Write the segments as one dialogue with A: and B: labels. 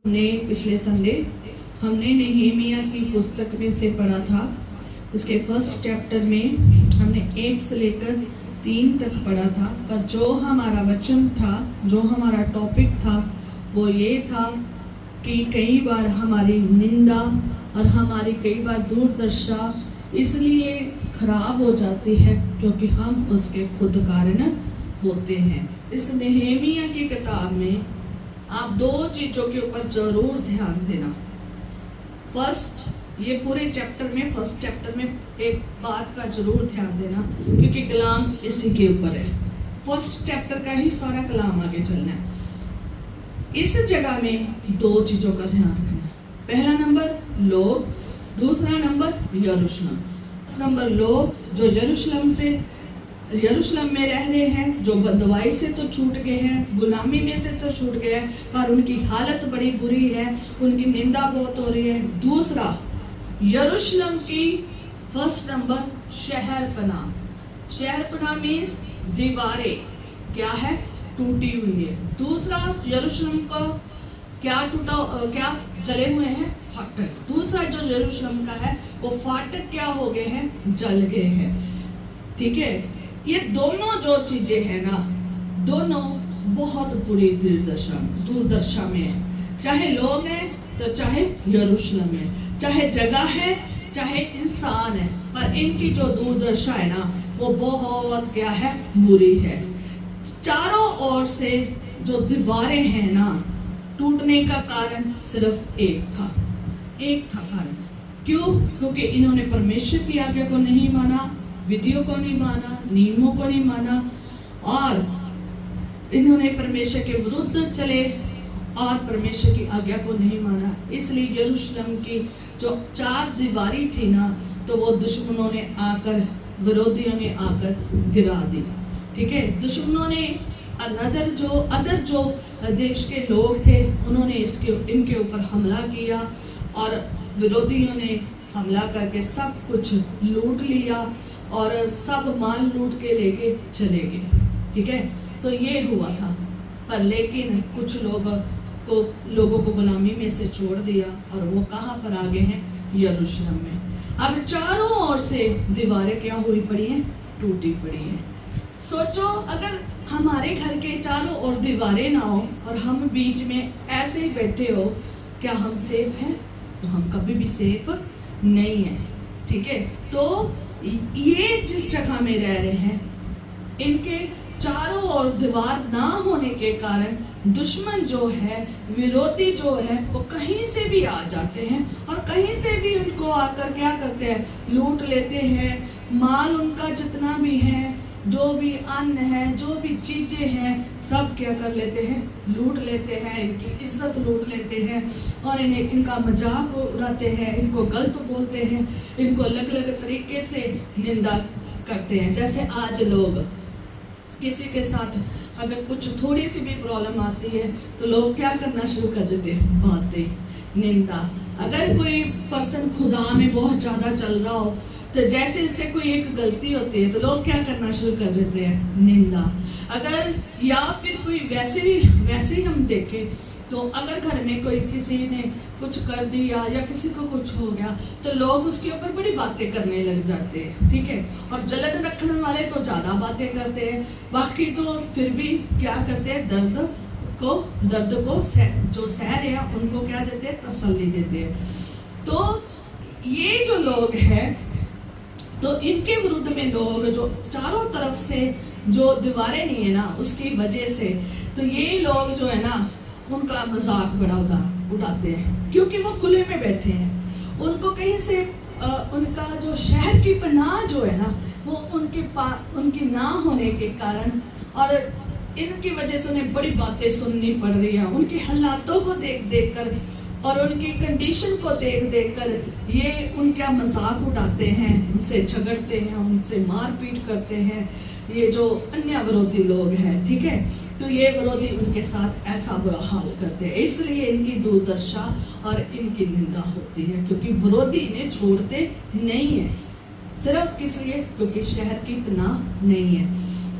A: हमने पिछले संडे हमने नेहेमिया की पुस्तक में से पढ़ा था। उसके फर्स्ट चैप्टर में हमने 1 से लेकर 3 तक पढ़ा था। पर जो हमारा वचन था, जो हमारा टॉपिक था, वो ये था कि कई बार हमारी निंदा और हमारी कई बार दूरदर्शा इसलिए खराब हो जाती है क्योंकि हम उसके खुद कारण होते हैं। इस नेहेमिया की किताब में आप 2 चीजों के ऊपर जरूर ध्यान देना। फर्स्ट, ये पूरे चैप्टर में फर्स्ट चैप्टर में एक बात का जरूर ध्यान देना क्योंकि कलाम इसी के ऊपर है। फर्स्ट चैप्टर का ही सारा कलाम आगे चलना है। इस जगह में 2 चीजों का ध्यान रखना। पहला नंबर लोग, दूसरा नंबर यरूशलेम। नंबर लोग जो यरूशलेम में रह रहे हैं, जो बदवाई से तो छूट गए हैं, गुलामी में से तो छूट गए हैं, पर उनकी हालत बड़ी बुरी है, उनकी निंदा बहुत हो रही है। दूसरा, यरूशलेम की फर्स्ट नंबर शहरपनाह मीन्स दीवारें क्या है, टूटी हुई है। दूसरा, यरूशलेम का क्या जले हुए हैं, फाटक। दूसरा जो यरूशलेम का है वो फाटक क्या हो गए हैं, जल गए हैं। ठीक है, ये दोनों जो चीजें हैं ना, दोनों बहुत बुरी दूरदर्शा में है। चाहे लोग हैं तो चाहे यरूशलेम है, चाहे जगह है, चाहे इंसान है, पर इनकी जो दूरदर्शा है ना वो बहुत क्या है, बुरी है। चारों ओर से जो दीवारें हैं ना, टूटने का कारण सिर्फ एक था कारण। क्यों? क्योंकि इन्होंने परमेश्वर की आज्ञा को नहीं माना, विधियों को नहीं माना, नियमों को नहीं माना, और इन्होंने परमेश्वर के विरुद्ध चले और परमेश्वर की आज्ञा को नहीं माना। इसलिए यरूशलेम की जो 4 दीवारी थी ना, तो वो दुश्मनों ने आकर, विरोधियों ने आकर गिरा दी। ठीक है, दुश्मनों ने अदर जो देश के लोग थे उन्होंने इनके ऊपर हमला किया और विरोधियों ने हमला करके सब कुछ लूट लिया और सब माल लूट के लेके चले गए। ठीक है, तो ये हुआ था। पर लेकिन कुछ लोगों को गुलामी में से छोड़ दिया और वो कहाँ पर आ गए हैं, यरूशलेम में। अब चारों ओर से दीवारें क्या हुई पड़ी हैं, टूटी पड़ी हैं। सोचो, अगर हमारे घर के चारों ओर दीवारें ना हो और हम बीच में ऐसे ही बैठे हो, क्या हम सेफ हैं? तो हम कभी भी सेफ नहीं है। ठीक है, तो ये जिस जगह में रह रहे हैं, इनके चारों ओर दीवार ना होने के कारण दुश्मन जो है, विरोधी जो है, वो कहीं से भी आ जाते हैं और कहीं से भी उनको आकर क्या करते हैं, लूट लेते हैं। माल उनका जितना भी है, जो भी अन्न है, जो भी चीजें हैं, सब क्या कर लेते हैं, लूट लेते हैं, इनकी इज्जत लूट लेते हैं और इनका मजाक उड़ाते हैं, इनको गलत बोलते हैं, इनको अलग अलग तरीके से निंदा करते हैं। जैसे आज लोग किसी के साथ अगर कुछ थोड़ी सी भी प्रॉब्लम आती है तो लोग क्या करना शुरू कर देते हैं, बातें, निंदा। अगर कोई पर्सन खुदा में बहुत ज्यादा चल रहा हो तो जैसे इससे कोई एक गलती होती है तो लोग क्या करना शुरू कर देते हैं, निंदा। अगर या फिर कोई वैसे ही हम देखें तो अगर घर में कोई किसी ने कुछ कर दिया या किसी को कुछ हो गया तो लोग उसके ऊपर बड़ी बातें करने लग जाते हैं। ठीक है, और जलन रखने वाले तो ज्यादा बातें करते हैं, बाकी तो फिर भी क्या करते हैं, दर्द को जो सह रहे हैं उनको क्या देते हैं, तसल्ली देते हैं। तो ये जो लोग हैं, तो इनके विरुद्ध में लोग जो चारों तरफ से जो दीवारें नहीं है ना, उसकी वजह से तो ये लोग जो है ना, उनका मजाक बड़ा उड़ाते हैं क्योंकि वो खुले में बैठे हैं। उनको कहीं से उनका जो शहर की पनाह जो है ना, वो उनकी ना होने के कारण और इनकी वजह से उन्हें बड़ी बातें सुननी पड़ रही है। उनके हालातों को देख कर और उनकी कंडीशन को देख कर ये उनका मजाक उड़ाते हैं, उनसे झगड़ते हैं, उनसे मारपीट करते हैं, ये जो अन्य विरोधी लोग हैं। ठीक है, तो ये विरोधी उनके साथ ऐसा बुरा हाल करते हैं, इसलिए इनकी दूरदर्शा और इनकी निंदा होती है क्योंकि विरोधी इन्हें छोड़ते नहीं है। सिर्फ किस लिए? क्योंकि शहर की पनाह नहीं है।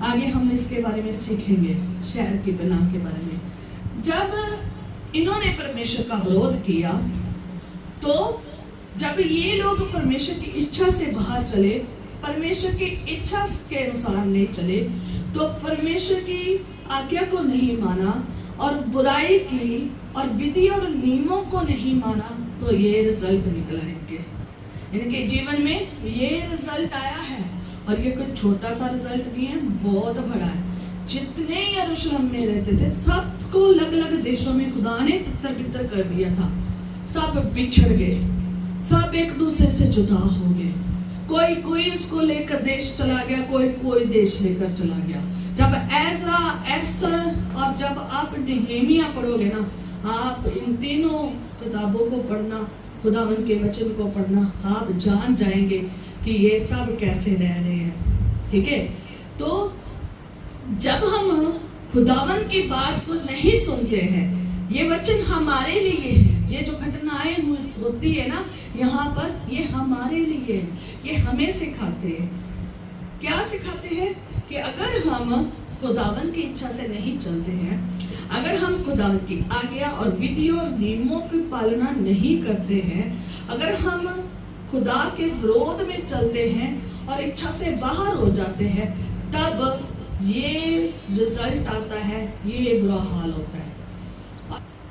A: आगे हम इसके बारे में सीखेंगे, शहर की पनाह के बारे में। जब इन्होंने परमेश्वर का विरोध किया, तो जब ये लोग परमेश्वर की इच्छा से बाहर चले, परमेश्वर की इच्छा के अनुसार नहीं चले, तो परमेश्वर की आज्ञा को नहीं माना और बुराई की और विधि और नियमों को नहीं माना, तो ये रिजल्ट निकला इनके जीवन में ये रिजल्ट आया है। और ये कोई छोटा सा रिजल्ट नहीं है, बहुत बड़ा है। जितने यरूशलेम में रहते थे सबको अलग अलग देशों में खुदा ने तितर बितर कर दिया था। सब बिछड़ गए, सब एक दूसरे से जुदा हो गए। कोई उसको लेकर देश चला गया, कोई देश लेकर चला गया। जब एज़रा, एस्तर और जब आप नेहेमिया पढ़ोगे ना, आप इन तीनों किताबों को पढ़ना, खुदावंद के वचन को पढ़ना, आप जान जाएंगे कि ये सब कैसे रह रहे हैं। ठीक है, तो जब हम खुदावंद की बात को नहीं सुनते हैं, ये वचन हमारे लिए है। ये जो घटनाएं होती है ना यहाँ पर, ये हमारे लिए है। ये हमें सिखाते हैं, क्या सिखाते हैं कि अगर हम खुदावंद की इच्छा से नहीं चलते हैं, अगर हम खुदावंद की आज्ञा और विधि और नियमों की पालना नहीं करते हैं, अगर हम खुदा के विरोध में चलते हैं और इच्छा से बाहर हो जाते हैं, तब ये रिजल्ट आता है, ये बुरा हाल होता है।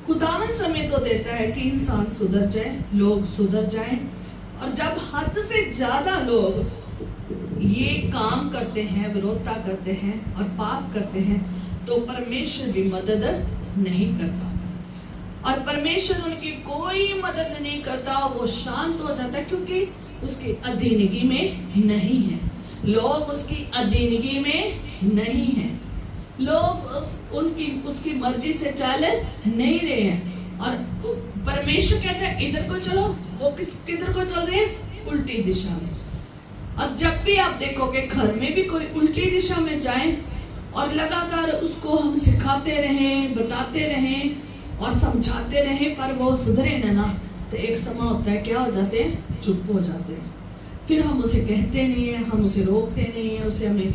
A: खुदावंद समय तो देता है कि इंसान सुधर जाए, लोग सुधर जाएं, और जब हद से ज्यादा लोग ये काम करते हैं, विरोधता करते हैं और पाप करते हैं, तो परमेश्वर भी मदद नहीं करता। और परमेश्वर उनकी कोई मदद नहीं करता, वो शांत हो जाता है, क्योंकि उसकी अधीनगी में नहीं है। लोग उसकी अधीनगी में नहीं है, लोग उसकी मर्जी से चल नहीं रहे हैं। और परमेश्वर कहता है इधर को चलो, वो किधर को चल रहे हैं? उल्टी दिशा में। अब जब भी आप देखोगे घर में भी कोई उल्टी दिशा में जाए और लगातार उसको हम सिखाते रहें, बताते रहें और समझाते रहें, पर वो सुधरे ना, तो एक समय होता है क्या हो जाते हैं? चुप हो जाते हैं। फिर हम उसे कहते नहीं है, हम उसे रोकते नहीं है, उसे हमें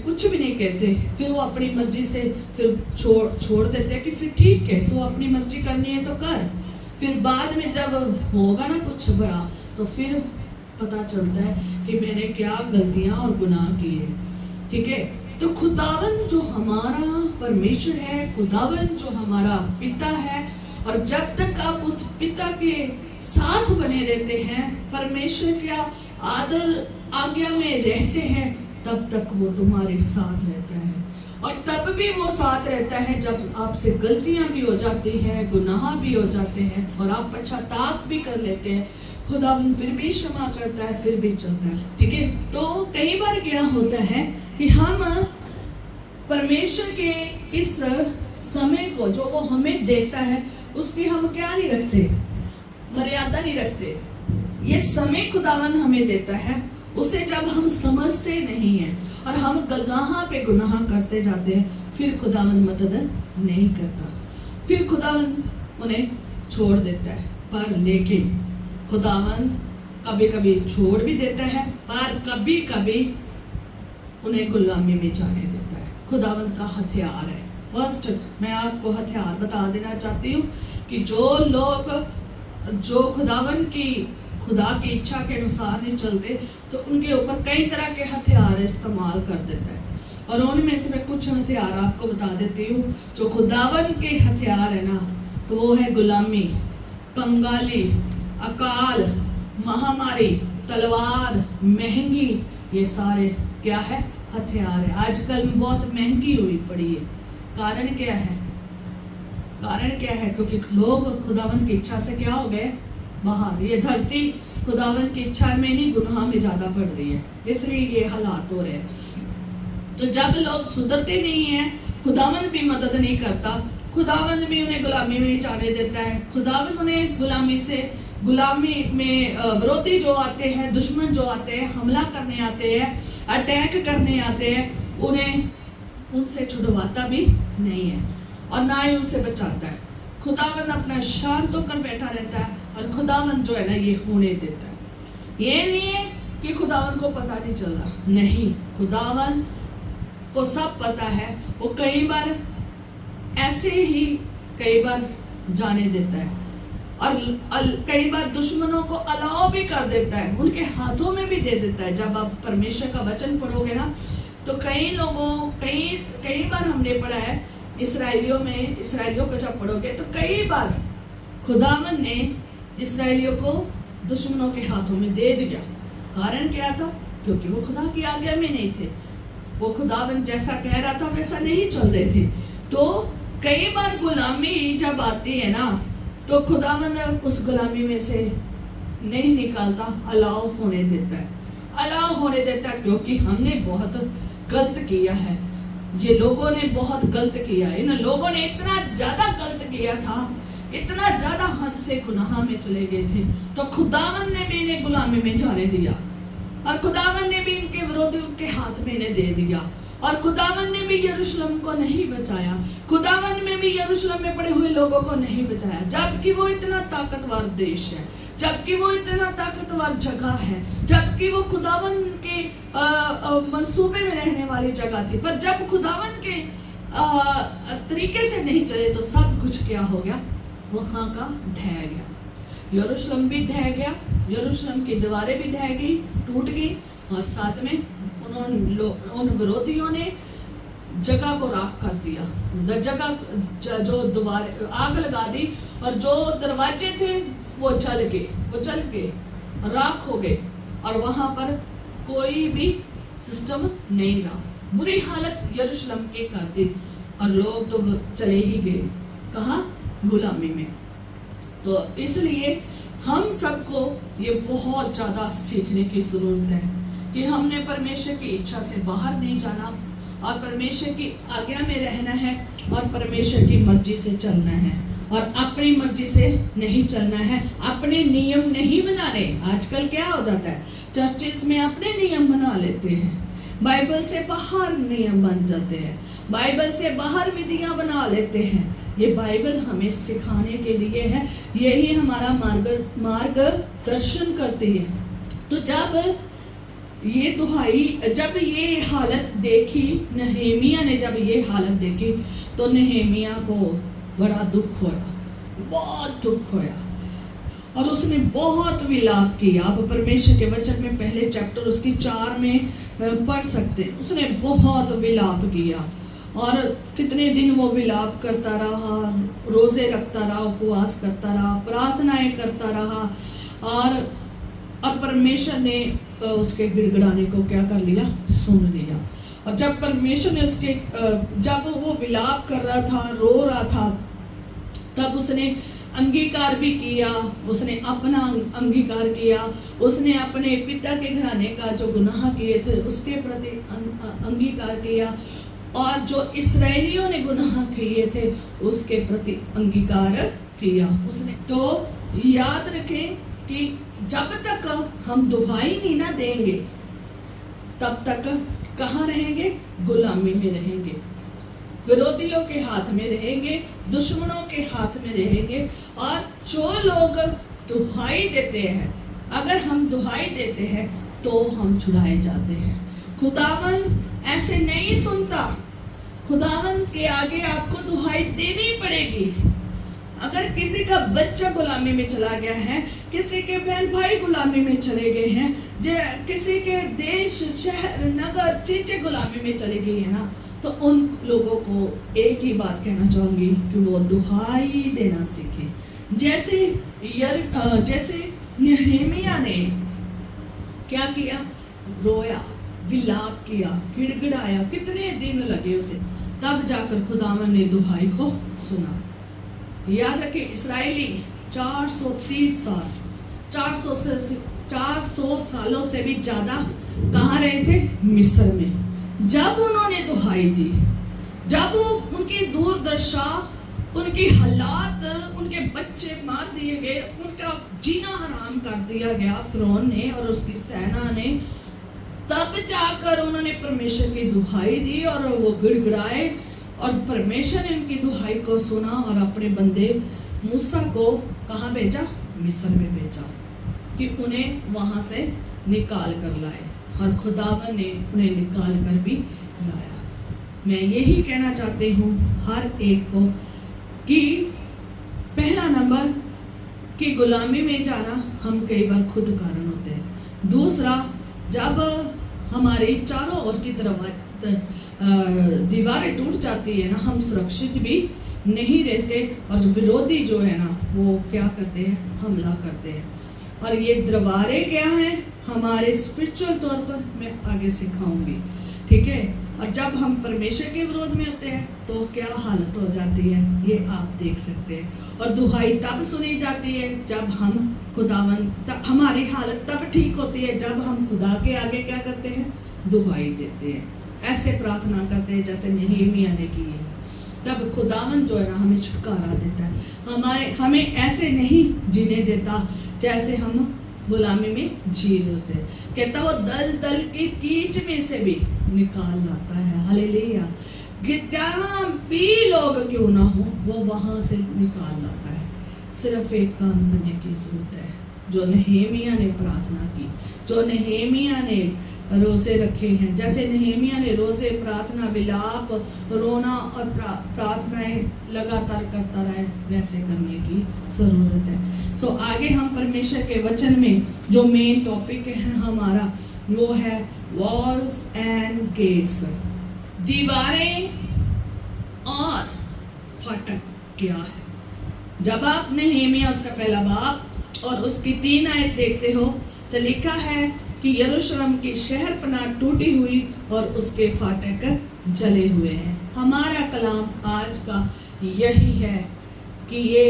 A: कुछ भी नहीं कहते। फिर वो अपनी मर्जी से फिर छोड़ देते हैं कि फिर ठीक है, तो अपनी मर्जी करनी है तो कर। फिर बाद में जब होगा ना कुछ बड़ा, तो फिर पता चलता है कि मैंने क्या गलतियां और गुनाह किए। ठीक है, तो खुदावन जो हमारा परमेश्वर है, खुदावन जो हमारा पिता है, और जब तक आप उस पिता के साथ बने रहते हैं, परमेश्वर का आदर आज्ञा में रहते हैं, तब तक वो तुम्हारे साथ रहता है। और तब भी वो साथ रहता है जब आपसे गलतियां भी हो जाती हैं, गुनाह भी हो जाते हैं और आप पश्चाताप भी कर लेते हैं, खुदावन फिर भी क्षमा करता है, फिर भी चलता है। ठीक है, तो कई बार क्या होता है कि हम परमेश्वर के इस समय को जो वो हमें देता है, उसकी हम क्या नहीं रखते? मर्यादा नहीं रखते। ये समय खुदावन हमें देता है, उसे जब हम समझते नहीं हैं और हम गुनाह पे गुनाह करते जाते हैं, फिर खुदावन मदद नहीं करता, फिर खुदावन उन्हें छोड़ देता है। पर लेकिन खुदावन कभी कभी छोड़ भी देता है, पर कभी कभी उन्हें गुलामी में जाने देता है। खुदावन का हथियार है। फर्स्ट मैं आपको हथियार बता देना चाहती हूँ कि जो खुदावन की खुदा की इच्छा के अनुसार नहीं चलते, तो उनके ऊपर कई तरह के हथियार इस्तेमाल कर देता है। और उनमें से मैं कुछ हथियार आपको बता देती हूँ। जो खुदावन के हथियार है ना, तो वो है गुलामी, कंगाली, अकाल, महामारी, तलवार, महंगी। ये सारे क्या है? हथियार है। आजकल बहुत महंगी हुई पड़ी है। कारण क्या है? कारण क्या है? क्योंकि लोग खुदावन की इच्छा से क्या हो गए? बाहर। ये धरती खुदावन की इच्छा में नहीं, गुनाह में ज्यादा पड़ रही है, इसलिए ये हालात हो रहे हैं। तो जब लोग सुधरते नहीं हैं, खुदावन भी मदद नहीं करता, खुदावन भी उन्हें गुलामी में जाने देता है। खुदावन उन्हें गुलामी में विरोधी जो आते हैं, दुश्मन जो आते हैं, हमला करने आते हैं, अटैक करने आते हैं, उन्हें उनसे छुड़वाता भी नहीं है और ना ही उनसे बचाता है। खुदावन अपना शांत होकर बैठा रहता है और खुदावन जो है ना, ये होने देता है। ये नहीं है कि खुदावन को पता नहीं चल रहा, नहीं, खुदावन को सब पता है। वो कई बार ऐसे ही कई बार जाने देता है और कई बार दुश्मनों को अलाउ भी कर देता है, उनके हाथों में भी दे देता है। जब आप परमेश्वर का वचन पढ़ोगे ना तो कई बार हमने पढ़ा है इसराइलियों को जब पढ़ोगे तो कई बार खुदावन ने इसराइलियों को दुश्मनों के हाथों में दे दिया। कारण क्या था? क्योंकि वो खुदा की आज्ञा में नहीं थे, वो खुदावन जैसा कह रहा था वैसा नहीं चल रहे थे। तो कई बार गुलामी जब आती है ना तो खुदावन उस गुलामी में से नहीं निकालता, अलाउ होने देता है क्योंकि हमने बहुत गलत किया है। ये लोगों ने बहुत गलत किया है, इन लोगों ने इतना ज्यादा गलत किया था, इतना ज्यादा हद से गुनाह में चले गए थे, तो खुदावन ने भी इन्हें गुलामी में जाने दिया और खुदावन ने भी इनके विरोधियों के हाथ में इन्हें दे दिया। और खुदावन ने भी यरूशलेम को नहीं बचाया, खुदावन में भी यरूशलेम में पड़े हुए लोगों को नहीं बचाया, जबकि वो इतना ताकतवर देश है, जबकि वो इतना ताकतवर जगह है, जबकि वो खुदावन के मंसूबे में रहने वाली जगह थी। पर जब खुदावन के तरीके से नहीं चले तो सब कुछ क्या हो गया? वहां का ढह गया, यरूशलेम भी ढह गया, यरूशलेम की दीवारें भी ढह गई, टूट गई और साथ में उन विरोधियों ने जगह को राख कर दिया, जगह जो दीवारें आग लगा दी और जो दरवाजे थे वो जल गए, राख हो गए और वहां पर कोई भी सिस्टम नहीं रहा। बुरी हालत यरूशलेम की कर दी और लोग तो चले ही गए, कहाँ? गुलामी में। तो इसलिए हम सबको ये बहुत ज्यादा सीखने की जरूरत है कि हमने परमेश्वर की इच्छा से बाहर नहीं जाना और परमेश्वर की आज्ञा में रहना है और परमेश्वर की मर्जी से चलना है और अपनी मर्जी से नहीं चलना है, अपने नियम नहीं बनाने। आजकल क्या हो जाता है, चर्चेस में अपने नियम बना लेते हैं, बाइबल से बाहर नियम बन जाते हैं, बाइबल से बाहर विधियां बना लेते हैं। ये बाइबल हमें सिखाने के लिए है, यही हमारा मार्गदर्शन करती है। तो जब ये हालत देखी नहेमिया ने, जब ये हालत देखी तो नहेमिया को बड़ा दुख होया, बहुत दुख होया और उसने बहुत विलाप किया। आप परमेश्वर के वचन में पहले चैप्टर उसकी 4 में पढ़ सकते हैं। उसने बहुत विलाप किया और कितने दिन वो विलाप करता रहा, रोजे रखता रहा, उपवास करता रहा, प्रार्थनाएं करता रहा और परमेश्वर ने उसके गिड़गिड़ाने को क्या कर लिया? सुन लिया। और जब परमेश्वर ने उसके जब वो विलाप कर रहा था, रो रहा था, तब उसने अंगीकार भी किया, उसने अपना अंगीकार किया, उसने अपने पिता के घराने का जो गुनाह किए थे उसके प्रति अंगीकार किया और जो इसराइलियों ने गुनाह किए थे उसके प्रति अंगीकार किया उसने। तो याद रखें कि जब तक हम दुहाई नहीं ना देंगे तब तक कहाँ रहेंगे? गुलामी में रहेंगे, विरोधियों के हाथ में रहेंगे, दुश्मनों के हाथ में रहेंगे। और जो लोग दुहाई देते हैं, अगर हम दुहाई देते हैं तो हम छुड़ाए जाते हैं। खुदावन ऐसे नहीं सुनता, खुदावन के आगे आपको दुहाई देनी पड़ेगी। अगर किसी का बच्चा गुलामी में चला गया है, किसी के बहन भाई गुलामी में चले गए हैं, किसी के देश शहर नगर चीजें गुलामी में चली गई है ना, तो उन लोगों को एक ही बात कहना चाहूंगी कि वो दुहाई देना सीखे। जैसे नहेमिया ने क्या किया? रोया, विलाप किया, गिड़गिड़ाया, कितने दिन लगे उसे, तब जाकर खुदावन ने दुहाई को सुना। याद रखे, इस्राएली 400 सालों से भी ज्यादा कहाँ रहे थे? मिस्र में। जब उन्होंने दुहाई दी, जब उनकी दुर्दशा, उनकी हालात, उनके बच्चे मार दिए गए, उनका जीना हराम कर दिया गया फिरौन ने और उसकी सेना ने, तब जाकर उन्होंने परमेश्वर की दुहाई दी और वो गिड़गिड़ाए और परमेश्वर ने उनकी दुहाई को सुना और अपने बंदे मूसा को कहाँ भेजा? मिस्र में भेजा कि उन्हें वहां से निकाल कर लाए और खुदावन ने उन्हें निकाल कर भी लाया। मैं यही कहना चाहती हूँ हर एक को कि पहला नंबर कि गुलामी में जाना हम कई बार खुद कारण होते हैं। दूसरा, जब हमारी चारों ओर की तरफ दीवारें टूट जाती है ना, हम सुरक्षित भी नहीं रहते और विरोधी जो है ना वो क्या करते हैं, हमला करते हैं। और ये दीवारें क्या हैं, हमारे स्पिरिचुअल तौर पर मैं आगे सिखाऊंगी, ठीक है। और जब हम परमेश्वर के विरोध में होते हैं तो क्या हालत हो जाती है, ये आप देख सकते हैं। और दुहाई तब सुनी जाती है जब हम खुदावन, हमारी हालत तब ठीक होती है जब हम खुदा के आगे क्या करते हैं, दुहाई देते हैं, ऐसे प्रार्थना करते हैं जैसे नहमीया ने की है। तब खुदावन जो है ना हमें छुटकारा देता है, हमें ऐसे नहीं जीने देता जैसे हम गुलामी में जी रहे होते हैं। कहता वो दल दल के कीच में से भी निकाल लाता है, हालेलुया। जहाँ भी लोग क्यों ना हो वो वहां से निकाल लाता है। सिर्फ एक काम करने की जरूरत है, जो नहमीया ने प्रार्थना की, जो नहमीया ने रोजे रखे हैं, जैसे नहमीया ने रोजे, प्रार्थना, विलाप, रोना और प्रार्थनाएं लगातार करता रहे, वैसे करने की जरूरत है। सो आगे हम परमेश्वर के वचन में जो मेन टॉपिक है हमारा वो है वॉल्स एंड गेट्स, दीवारें और फाटक क्या है। जब आप नहमीया उसका पहला बाब और उसकी 3 आयत देखते हो तो लिखा है कि यरूशलेम की शहर पनाह टूटी हुई और उसके फाटक जले हुए हैं। हमारा कलाम आज का यही है कि ये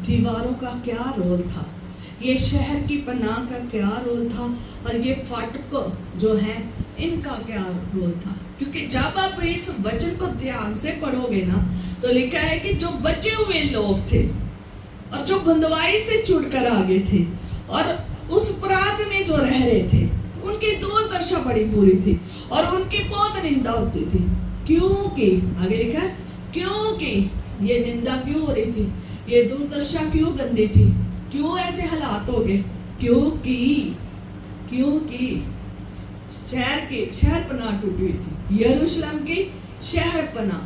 A: दीवारों का क्या रोल था, ये शहर की पनाह का क्या रोल था और ये फाटक जो है इनका क्या रोल था। क्योंकि जब आप इस वचन को ध्यान से पढ़ोगे ना तो लिखा है कि जो बचे हुए लोग थे और जो बंधुआई से छूटकर आ गए थे और उस प्रांत में जो रह रहे थे, उनकी दुर्दशा बड़ी बुरी थी और उनकी बहुत निंदा होती थी। क्योंकि आगे लिखा है, क्योंकि ये निंदा क्यों हो रही थी, ये दुर्दशा क्यों गंदी थी, क्यों ऐसे हालात हो गए, क्योंकि शहर पनाह टूटी हुई थी। यरूशलेम की शहर पनाह,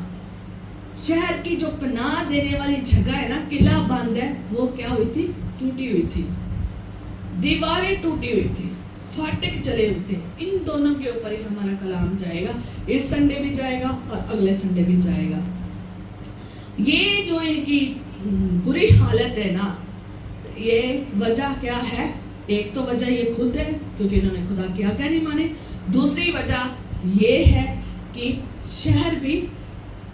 A: शहर की जो पनाह देने वाली जगह है ना, किला बंद है, वो क्या हुई थी, टूटी हुई थी। दीवारें टूटी हुई थी, फाटक चले हुए थे। इन दोनों के ऊपर ही हमारा कलाम जाएगा, इस संडे भी जाएगा और अगले संडे भी जाएगा। ये जो इनकी बुरी हालत है ना, ये वजह क्या है, एक तो वजह ये खुद है क्योंकि इन्होंने खुदा की आज्ञा नहीं माने। दूसरी वजह ये है कि शहर भी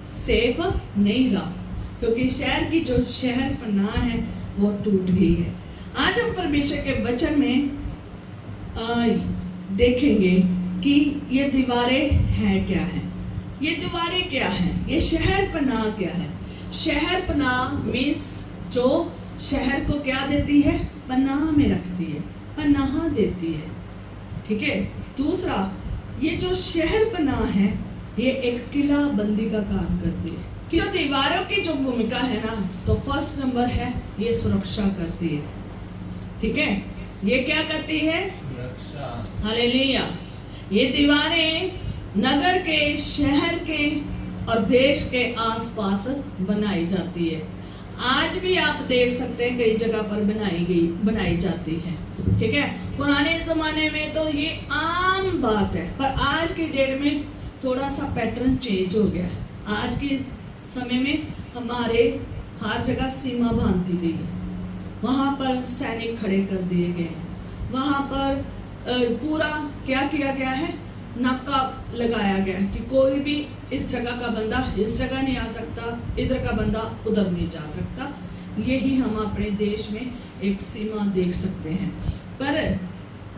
A: सेफ नहीं रहा क्योंकि शहर की जो शहर पनाह है वो टूट गई है। आज हम परमेश्वर के वचन में देखेंगे कि ये दीवारें हैं क्या हैं, ये दीवारें क्या हैं, ये शहर पनाह क्या है। शहर पनाह मीन्स जो शहर को क्या देती है, पनाह में रखती है, पनाह देती है, ठीक है। दूसरा, ये जो शहर पनाह है ये एक किला बंदी का काम करती है। कि जो दीवारों की जो भूमिका है ना, तो फर्स्ट नंबर है ये सुरक्षा करती है, ठीक है। ये क्या करती है, हालेलुया। ये दीवारें नगर के, शहर के और देश के आसपास बनाई जाती है। आज भी आप देख सकते हैं कई जगह पर बनाई जाती है, ठीक है। पुराने जमाने में तो ये आम बात है, पर आज की डेट में थोड़ा सा पैटर्न चेंज हो गया। आज के समय में हमारे हर जगह सीमा बांध दी गई है, वहां पर सैनिक खड़े कर दिए गए हैं, वहां पर पूरा क्या किया गया है, नाका लगाया गया कि कोई भी इस जगह का बंदा इस जगह नहीं आ सकता, इधर का बंदा उधर नहीं जा सकता। यही हम अपने देश में एक सीमा देख सकते हैं। पर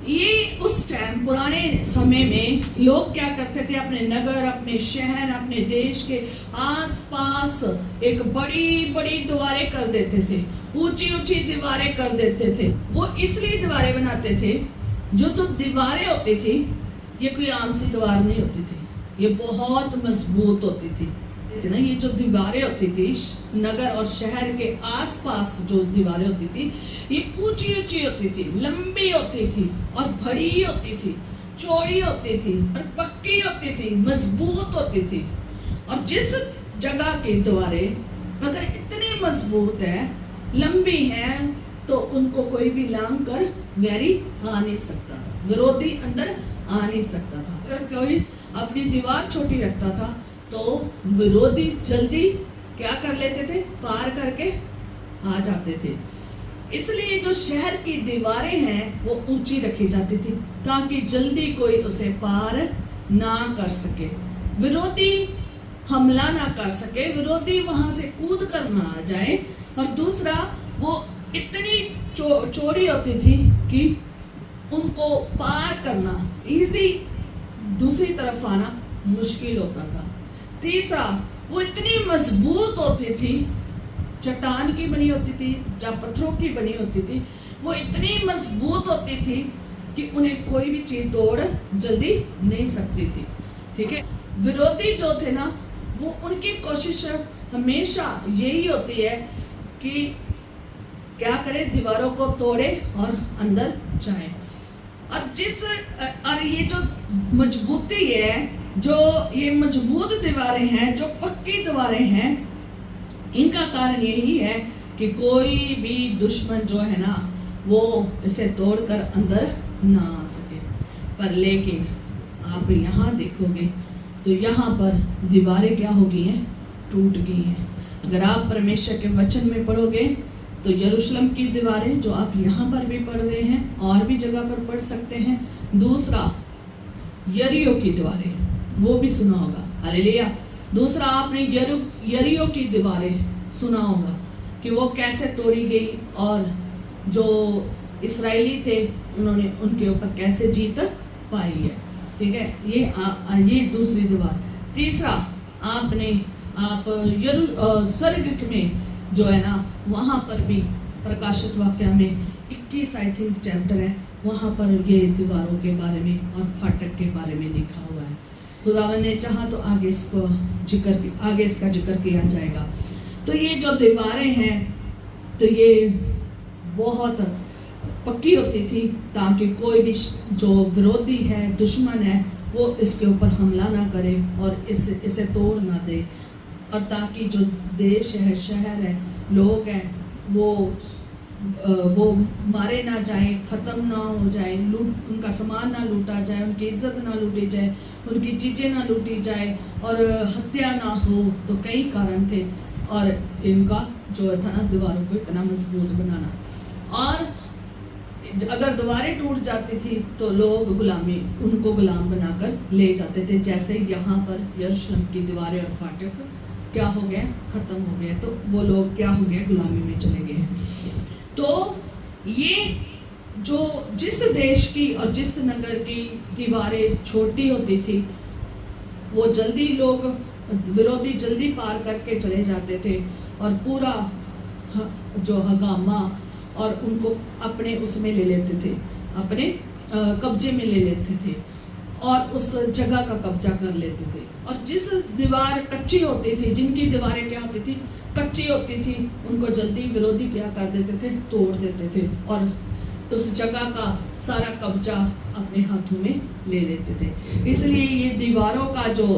A: ये उस टाइम पुराने समय में लोग क्या करते थे, अपने नगर, अपने शहर, अपने देश के आसपास एक बड़ी बड़ी दीवारें कर देते थे, ऊंची ऊंची दीवारें कर देते थे। वो इसलिए दीवारें बनाते थे, जो दीवारें होती थी ये कोई आम सी दीवार नहीं होती थी, ये बहुत मजबूत होती थी ना। ये जो दीवारें होती थी नगर और शहर के आसपास जो दीवारें होती थी ये ऊंची ऊंची होती थी, लंबी होती थी और बड़ी होती थी, चौड़ी होती थी और पक्की होती थी, मजबूत होती थी। और जिस जगह की दीवारें अगर इतनी मजबूत है लंबी हैं तो उनको कोई भी लांग कर वैरी आ नहीं सकता था, विरोधी अंदर आ नहीं सकता था। अगर कोई अपनी दीवार छोटी रखता था तो विरोधी जल्दी क्या कर लेते थे, पार करके आ जाते थे। इसलिए जो शहर की दीवारें हैं वो ऊंची रखी जाती थी ताकि जल्दी कोई उसे पार ना कर सके, विरोधी हमला ना कर सके, विरोधी वहां से कूद कर ना आ जाए। और दूसरा, वो इतनी चौड़ी होती थी कि उनको पार करना इजी, दूसरी तरफ आना मुश्किल होता था। तीसरा, वो इतनी मजबूत होती थी, चट्टान की बनी होती थी या पत्थरों की बनी होती थी, वो इतनी मजबूत होती थी कि उन्हें कोई भी चीज तोड़ जल्दी नहीं सकती थी। ठीक है, विरोधी जो थे ना, वो उनकी कोशिश हमेशा यही होती है कि क्या करे, दीवारों को तोड़े और अंदर जाए। और ये जो मजबूती है, जो ये मजबूत दीवारें हैं, जो पक्की दीवारें हैं, इनका कारण यही है कि कोई भी दुश्मन जो है ना वो इसे तोड़कर अंदर ना आ सके। पर लेकिन आप यहाँ देखोगे तो यहाँ पर दीवारें क्या हो गई हैं, टूट गई हैं। अगर आप परमेश्वर के वचन में पढ़ोगे तो यरूशलेम की दीवारें, जो आप यहाँ पर भी पढ़ रहे हैं और भी जगह पर पढ़ सकते हैं। दूसरा, यरीहो की दीवारें, वो भी सुना होगा, हालेलुया। दूसरा, आपने यरीहो की दीवारें सुना होगा कि वो कैसे तोड़ी गई और जो इस्राएली थे उन्होंने उनके ऊपर कैसे जीत पाई है। ठीक है, ये दूसरी दीवार। तीसरा, आप स्वर्ग में जो है ना, वहां पर भी प्रकाशित वाक्य में 21 आई थिंक चैप्टर है, वहां पर ये दीवारों के बारे में और फाटक के बारे में लिखा हुआ है। खुदावन ने चाहा तो आगे इसका जिक्र किया जाएगा। तो ये जो दीवारें हैं तो ये बहुत पक्की होती थी ताकि कोई भी जो विरोधी है, दुश्मन है, वो इसके ऊपर हमला ना करे और इसे तोड़ ना दे, और ताकि जो देश है, शहर है, लोग हैं, वो मारे ना जाए, खत्म ना हो जाए, उनका सामान ना लूटा जाए, उनकी इज्जत ना लूटी जाए, उनकी चीजें ना लूटी जाए और हत्या ना हो। तो कई कारण थे और इनका जो था ना, दीवारों को इतना मजबूत बनाना। और अगर दीवारें टूट जाती थी तो लोग उनको गुलाम बनाकर ले जाते थे। जैसे यहाँ पर यरूशलेम की दीवारें और फाटक क्या हो गया, खत्म हो गया, तो वो लोग क्या हो गया, गुलामी में चले गए। तो ये जो जिस देश की और जिस नगर की दीवारें छोटी होती थी, वो जल्दी लोग विरोधी जल्दी पार करके चले जाते थे और पूरा जो हगामा और उनको अपने उसमें ले लेते थे, अपने कब्जे में ले लेते थे और उस जगह का कब्जा कर लेते थे। और जिस दीवार कच्ची होती थी, जिनकी दीवारें क्या होती थी, कच्ची होती थी, उनको जल्दी विरोधी क्या कर देते थे, तोड़ देते थे और उस जगह का सारा कब्जा अपने हाथों में ले लेते थे। इसलिए ये दीवारों का जो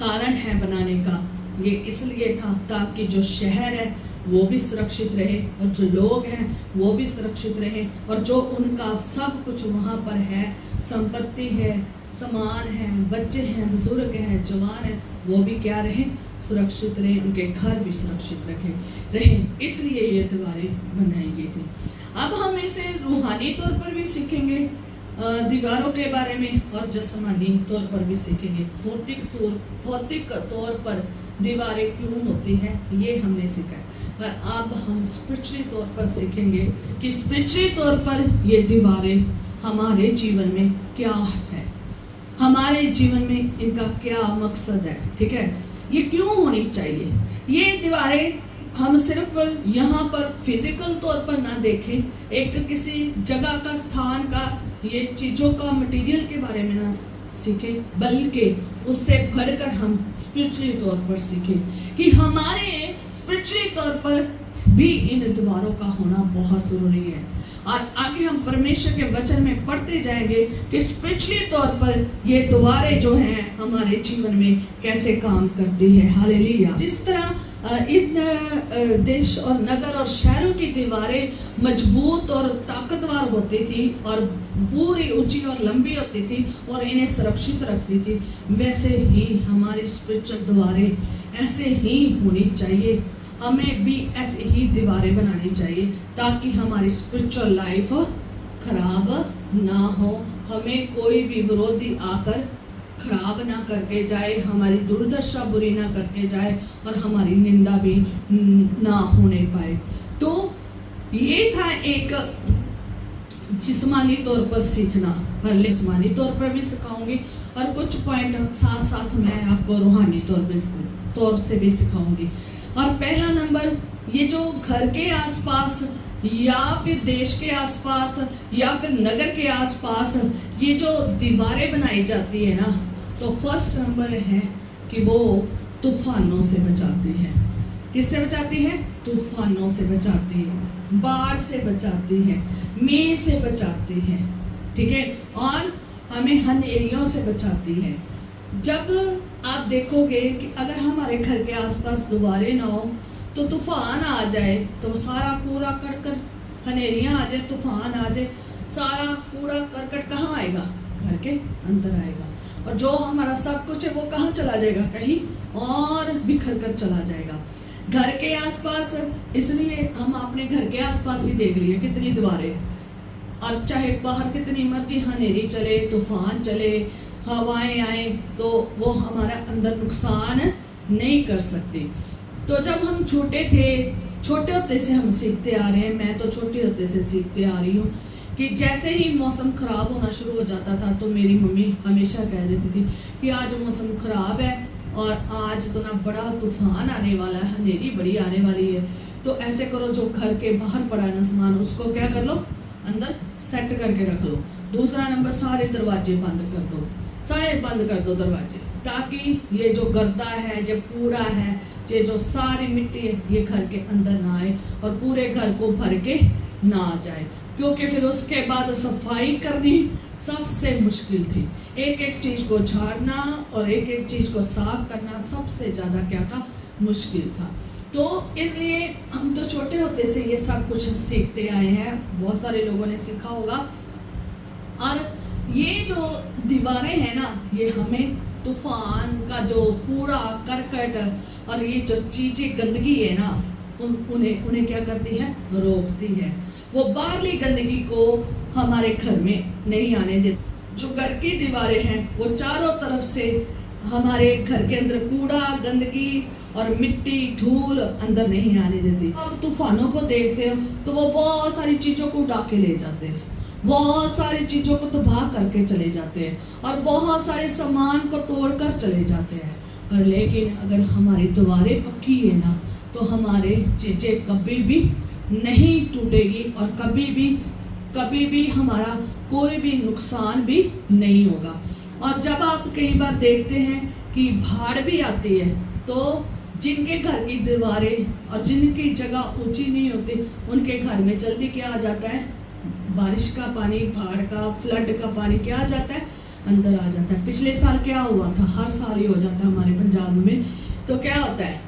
A: कारण है बनाने का, ये इसलिए था ताकि जो शहर है वो भी सुरक्षित रहे और जो लोग हैं वो भी सुरक्षित रहे और जो उनका सब कुछ वहाँ पर है, संपत्ति है, सामान है, बच्चे हैं, बुजुर्ग हैं, जवान हैं, वो भी क्या रहे, सुरक्षित रहे, उनके घर भी सुरक्षित रहे। इसलिए ये दीवारें बनाई गई थी। अब हम इसे रूहानी तौर पर भी सीखेंगे, दीवारों के बारे में, और जिस्मानी तौर पर भी सीखेंगे। भौतिक तौर पर दीवारें क्यों होती हैं ये हमने सीखा है, पर अब हम स्पिरिचुअली तौर पर सीखेंगे कि स्पिरिचुअली तौर पर ये दीवारें हमारे जीवन में क्या है, हमारे जीवन में इनका क्या मकसद है। ठीक है, ये क्यों होनी चाहिए। ये दीवारें हम सिर्फ यहाँ पर फिजिकल तौर पर ना देखें, एक किसी जगह का, स्थान का, ये चीजों का, मटेरियल के बारे में ना सीखें, बल्कि उससे बढ़कर हम स्पिरिचुअली तौर पर सीखें कि हमारे स्पिरिचुअली तौर पर भी इन दीवारों का होना बहुत जरूरी है। और आगे हम परमेश्वर के वचन में पढ़ते जाएंगे कि स्पिरिचुअली तौर पर ये दीवारें जो हैं हमारे जीवन में कैसे काम करती है। हालेलुया। जिस तरह इन देश और नगर और शहरों की दीवारें मजबूत और ताकतवर होती थी और पूरी ऊंची और लंबी होती थी और इन्हें सुरक्षित रखती थी, वैसे ही हमारी स्पिरिचुअल दीवारें ऐसे ही होनी चाहिए। हमें भी ऐसे ही दीवारें बनानी चाहिए ताकि हमारी स्पिरिचुअल लाइफ खराब ना हो, हमें कोई भी विरोधी आकर खराब ना करके जाए, हमारी दुर्दशा बुरी ना करके जाए और हमारी निंदा भी ना होने पाए। तो ये था एक जिस्मानी तौर पर सीखना, पर जिस्मानी तौर पर भी सिखाऊंगी और कुछ पॉइंट साथ साथ मैं आपको रूहानी तौर से भी सिखाऊंगी। और पहला नंबर, ये जो घर के आसपास या फिर देश के आसपास या फिर नगर के आसपास ये जो दीवारें बनाई जाती है ना, तो फर्स्ट नंबर है कि वो तूफानों से बचाती है। किससे बचाती है? तूफानों से बचाती है, बाढ़ से बचाती है, मेघ से बचाती है, ठीक है, और हमें अंधेरियों से बचाती है। जब आप देखोगे कि अगर हमारे घर के आसपास दीवारें ना हो तो तूफान आ जाए तो सारा कूड़ा करकट, अंधेरियां आ जाए, तूफान आ जाए, सारा कूड़ा करकट कहाँ आएगा? घर के अंदर आएगा, और जो हमारा सब कुछ है वो कहाँ चला जाएगा? कहीं और बिखर कर चला जाएगा। घर के आसपास, इसलिए हम अपने घर के आसपास ही देख लिए कितनी दीवारें, अब चाहे बाहर कितनी मर्जी अंधेरी चले, तूफान चले, हवाएं आए, तो वो हमारा अंदर नुकसान नहीं कर सकती। तो जब हम छोटे थे, छोटे होते से हम सीखते आ रहे हैं, मैं तो छोटे होते से सीखते आ रही हूँ कि जैसे ही मौसम खराब होना शुरू हो जाता था तो मेरी मम्मी हमेशा कह देती थी कि आज मौसम खराब है और आज तो ना बड़ा तूफान आने वाला है, अंधेरी बड़ी आने वाली है, तो ऐसे करो जो घर के बाहर पड़ा है ना सामान, उसको क्या कर लो, अंदर सेट करके रख लो। दूसरा नंबर, सारे दरवाजे बंद कर दो, सारे बंद कर दो दरवाजे, ताकि ये जो गर्दा है, जो कूड़ा है, ये जो सारी मिट्टी है, ये घर के अंदर ना आए और पूरे घर को भर के ना आ जाए, क्योंकि फिर उसके बाद सफाई करनी सबसे मुश्किल थी। एक एक चीज को झाड़ना और एक एक चीज को साफ करना सबसे ज्यादा क्या था, मुश्किल था। तो इसलिए हम तो छोटे होते से ये सब कुछ सीखते आए हैं, बहुत सारे लोगों ने सीखा होगा। और ये जो दीवारें हैं ना, ये हमें तूफान का जो कूड़ा करकट और ये जो चीजें गंदगी है ना, उन्हें क्या करती है, रोकती है। वो बाहरी गंदगी को हमारे घर में नहीं आने देती। जो घर की दीवारें हैं वो चारों तरफ से हमारे घर के अंदर कूड़ा, गंदगी और मिट्टी, धूल अंदर नहीं आने देती। अब तूफानों को देखते हो तो वो बहुत सारी चीजों को उड़ा के ले जाते हैं, बहुत सारी चीजों को तबाह करके चले जाते हैं और बहुत सारे सामान को तोड़कर चले जाते हैं। पर लेकिन अगर हमारी दीवारें पक्की है ना, तो हमारे चीजें कभी भी नहीं टूटेगी और कभी भी हमारा कोई भी नुकसान भी नहीं होगा। और जब आप कई बार देखते हैं कि बाढ़ भी आती है, तो जिनके घर की दीवारें और जिनकी जगह ऊंची नहीं होती, उनके घर में जल्दी क्या आ जाता है, बारिश का पानी, बाढ़ का, फ्लड का पानी क्या आ जाता है, अंदर आ जाता है। पिछले साल क्या हुआ था, हर साल ही हो जाता है हमारे पंजाब में। तो क्या होता है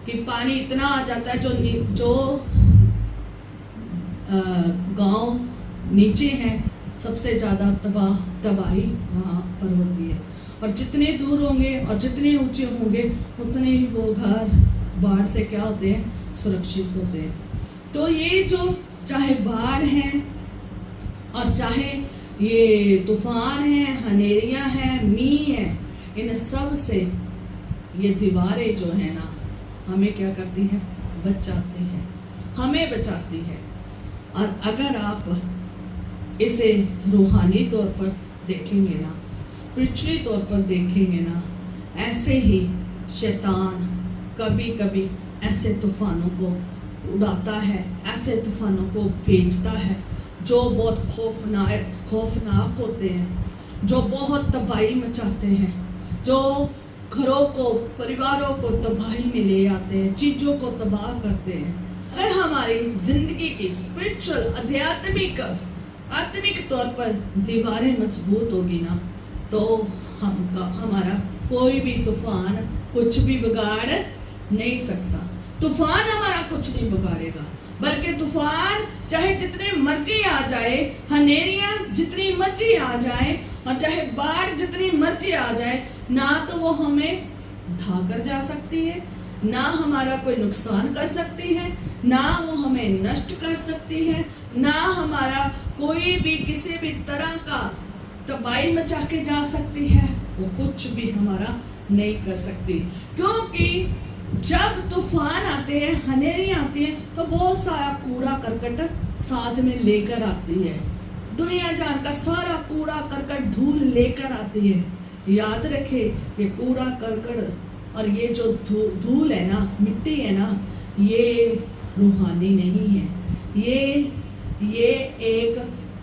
A: कि पानी इतना आ जाता है, जो गांव नीचे हैं, सबसे ज्यादा तबाही वहाँ पर होती है। और जितने दूर होंगे और जितने ऊंचे होंगे उतने ही वो घर बाढ़ से क्या होते हैं, सुरक्षित होते हैं। तो ये जो चाहे बाढ़ है और चाहे ये तूफान है, अंधेरियां हैं, मींह है, इन सब से ये दीवारें जो है ना, हमें क्या करती है, बचाती है, हमें बचाती है। और अगर आप इसे रूहानी तौर पर देखेंगे ना, स्पिरिचुअली तौर पर देखेंगे ना, ऐसे ही शैतान कभी कभी ऐसे तूफानों को उड़ाता है, ऐसे तूफानों को भेजता है जो बहुत खौफनाक होते हैं, जो बहुत तबाही मचाते हैं, जो घरों को, परिवारों को तबाही में ले आते हैं, चीजों को तबाह करते हैं। अगर हमारी जिंदगी की स्पिरिचुअल, आत्मिक तौर पर दीवारें मजबूत होगी ना, तो हमारा कोई भी तूफान कुछ भी बिगाड़ नहीं सकता। तूफान हमारा कुछ नहीं बिगाड़ेगा, बल्कि तूफान चाहे जितने मर्जी आ जाए, हनेरियां जितनी मर्जी आ जाए, और चाहे बाढ़ जितनी मर्जी आ जाए, ना तो वो हमें ढाकर जा सकती है, ना हमारा कोई नुकसान कर सकती है, ना वो हमें नष्ट कर सकती है, ना हमारा कोई भी किसी भी तरह का तबाही मचा के जा सकती है। वो कुछ भी हमारा नहीं कर सकती, क्योंकि जब तूफान आते हैं, हनेरी आती है, तो बहुत सारा कूड़ा करकट साथ में लेकर आती है। दुनिया जान का सारा कूड़ा करकट धूल लेकर आती है। याद रखे, ये कूड़ा करकट और ये जो धूल है ना, मिट्टी है ना, ये रूहानी नहीं है, ये एक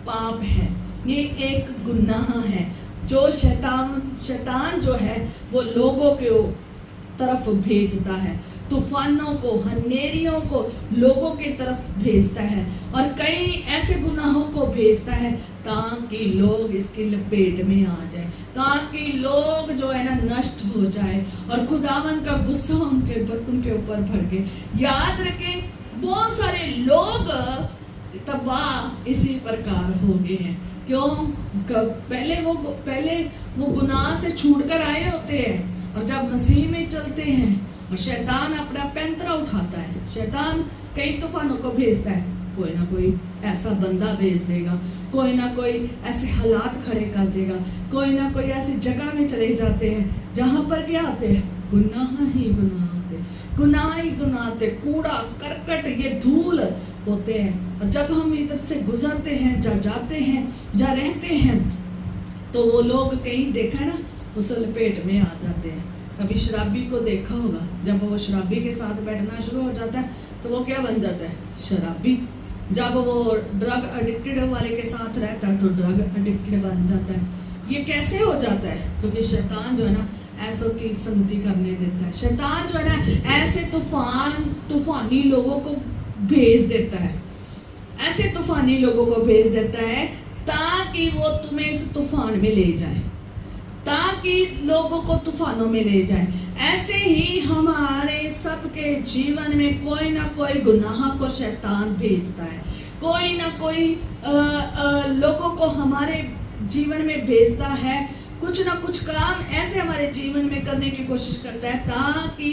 A: पाप है, ये एक गुनाह है जो शैतान जो है वो लोगों के तरफ भेजता है। तूफानों को, हनेरियों को लोगों की तरफ भेजता है, और कई ऐसे गुनाहों को भेजता है ताकि लोग इसकी लपेट में आ जाए, ताकि लोग जो है ना नष्ट हो जाए और खुदावन का गुस्सा उनके ऊपर भड़के। याद रखें, बहुत सारे लोग तबाह इसी प्रकार हो गए हैं। क्यों? पहले वो गुनाह से छूट कर आए होते हैं, और जब मसीह में चलते हैं और शैतान अपना पैंतरा उठाता है, शैतान कई तूफानों को भेजता है, कोई ना कोई ऐसा बंदा भेज देगा, कोई ना कोई ऐसे हालात खड़े कर देगा, कोई ना कोई ऐसी जगह में चले जाते हैं जहां पर क्या आते हैं, गुनाह ही गुनाह थे, कूड़ा करकट, ये धूल होते हैं। और जब हम इधर से गुजरते हैं, जाते हैं, रहते हैं, तो वो लोग कहीं देखा ना, उस लपेट में आ जाते हैं। कभी शराबी को देखा होगा, जब वो शराबी के साथ बैठना शुरू हो जाता है तो वो क्या बन जाता है, शराबी। जब वो ड्रग एडिक्टेड वाले के साथ रहता है तो ड्रग एडिक्टेड बन जाता है। ये कैसे हो जाता है? क्योंकि शैतान जो है ना ऐसों की संगति करने देता है। शैतान जो है ना ऐसे तूफानी लोगों को भेज देता है, ऐसे तूफानी लोगों को भेज देता है ताकि वो तुम्हें इस तूफान में ले जाए, ताकि लोगों को तूफानों में ले जाए। ऐसे ही हमारे सबके जीवन में कोई ना कोई गुनाह को शैतान भेजता है, कोई ना कोई लोगों को हमारे जीवन में भेजता है, कुछ ना कुछ काम ऐसे हमारे जीवन में करने की कोशिश करता है ताकि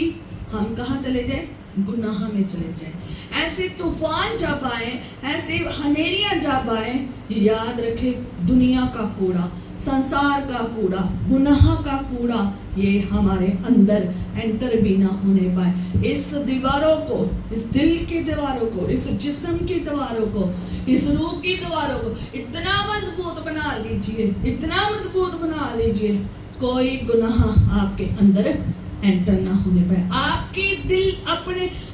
A: हम कहाँ चले जाए, गुनाह में चले जाए। ऐसे तूफान जब आए, ऐसे हनेरियां जब आए, याद रखे, दुनिया का कूड़ा, संसार का कूड़ा, गुनाह का कूड़ा, ये हमारे अंदर एंटर भी ना होने पाए। इस दीवारों को, इस दिल की दीवारों को, इस जिस्म की दीवारों को, इस रूह की दीवारों को इतना मजबूत बना लीजिए, इतना मजबूत बना लीजिए, कोई गुनाह आपके अंदर एंटर ना होने पाए। आपकी दिल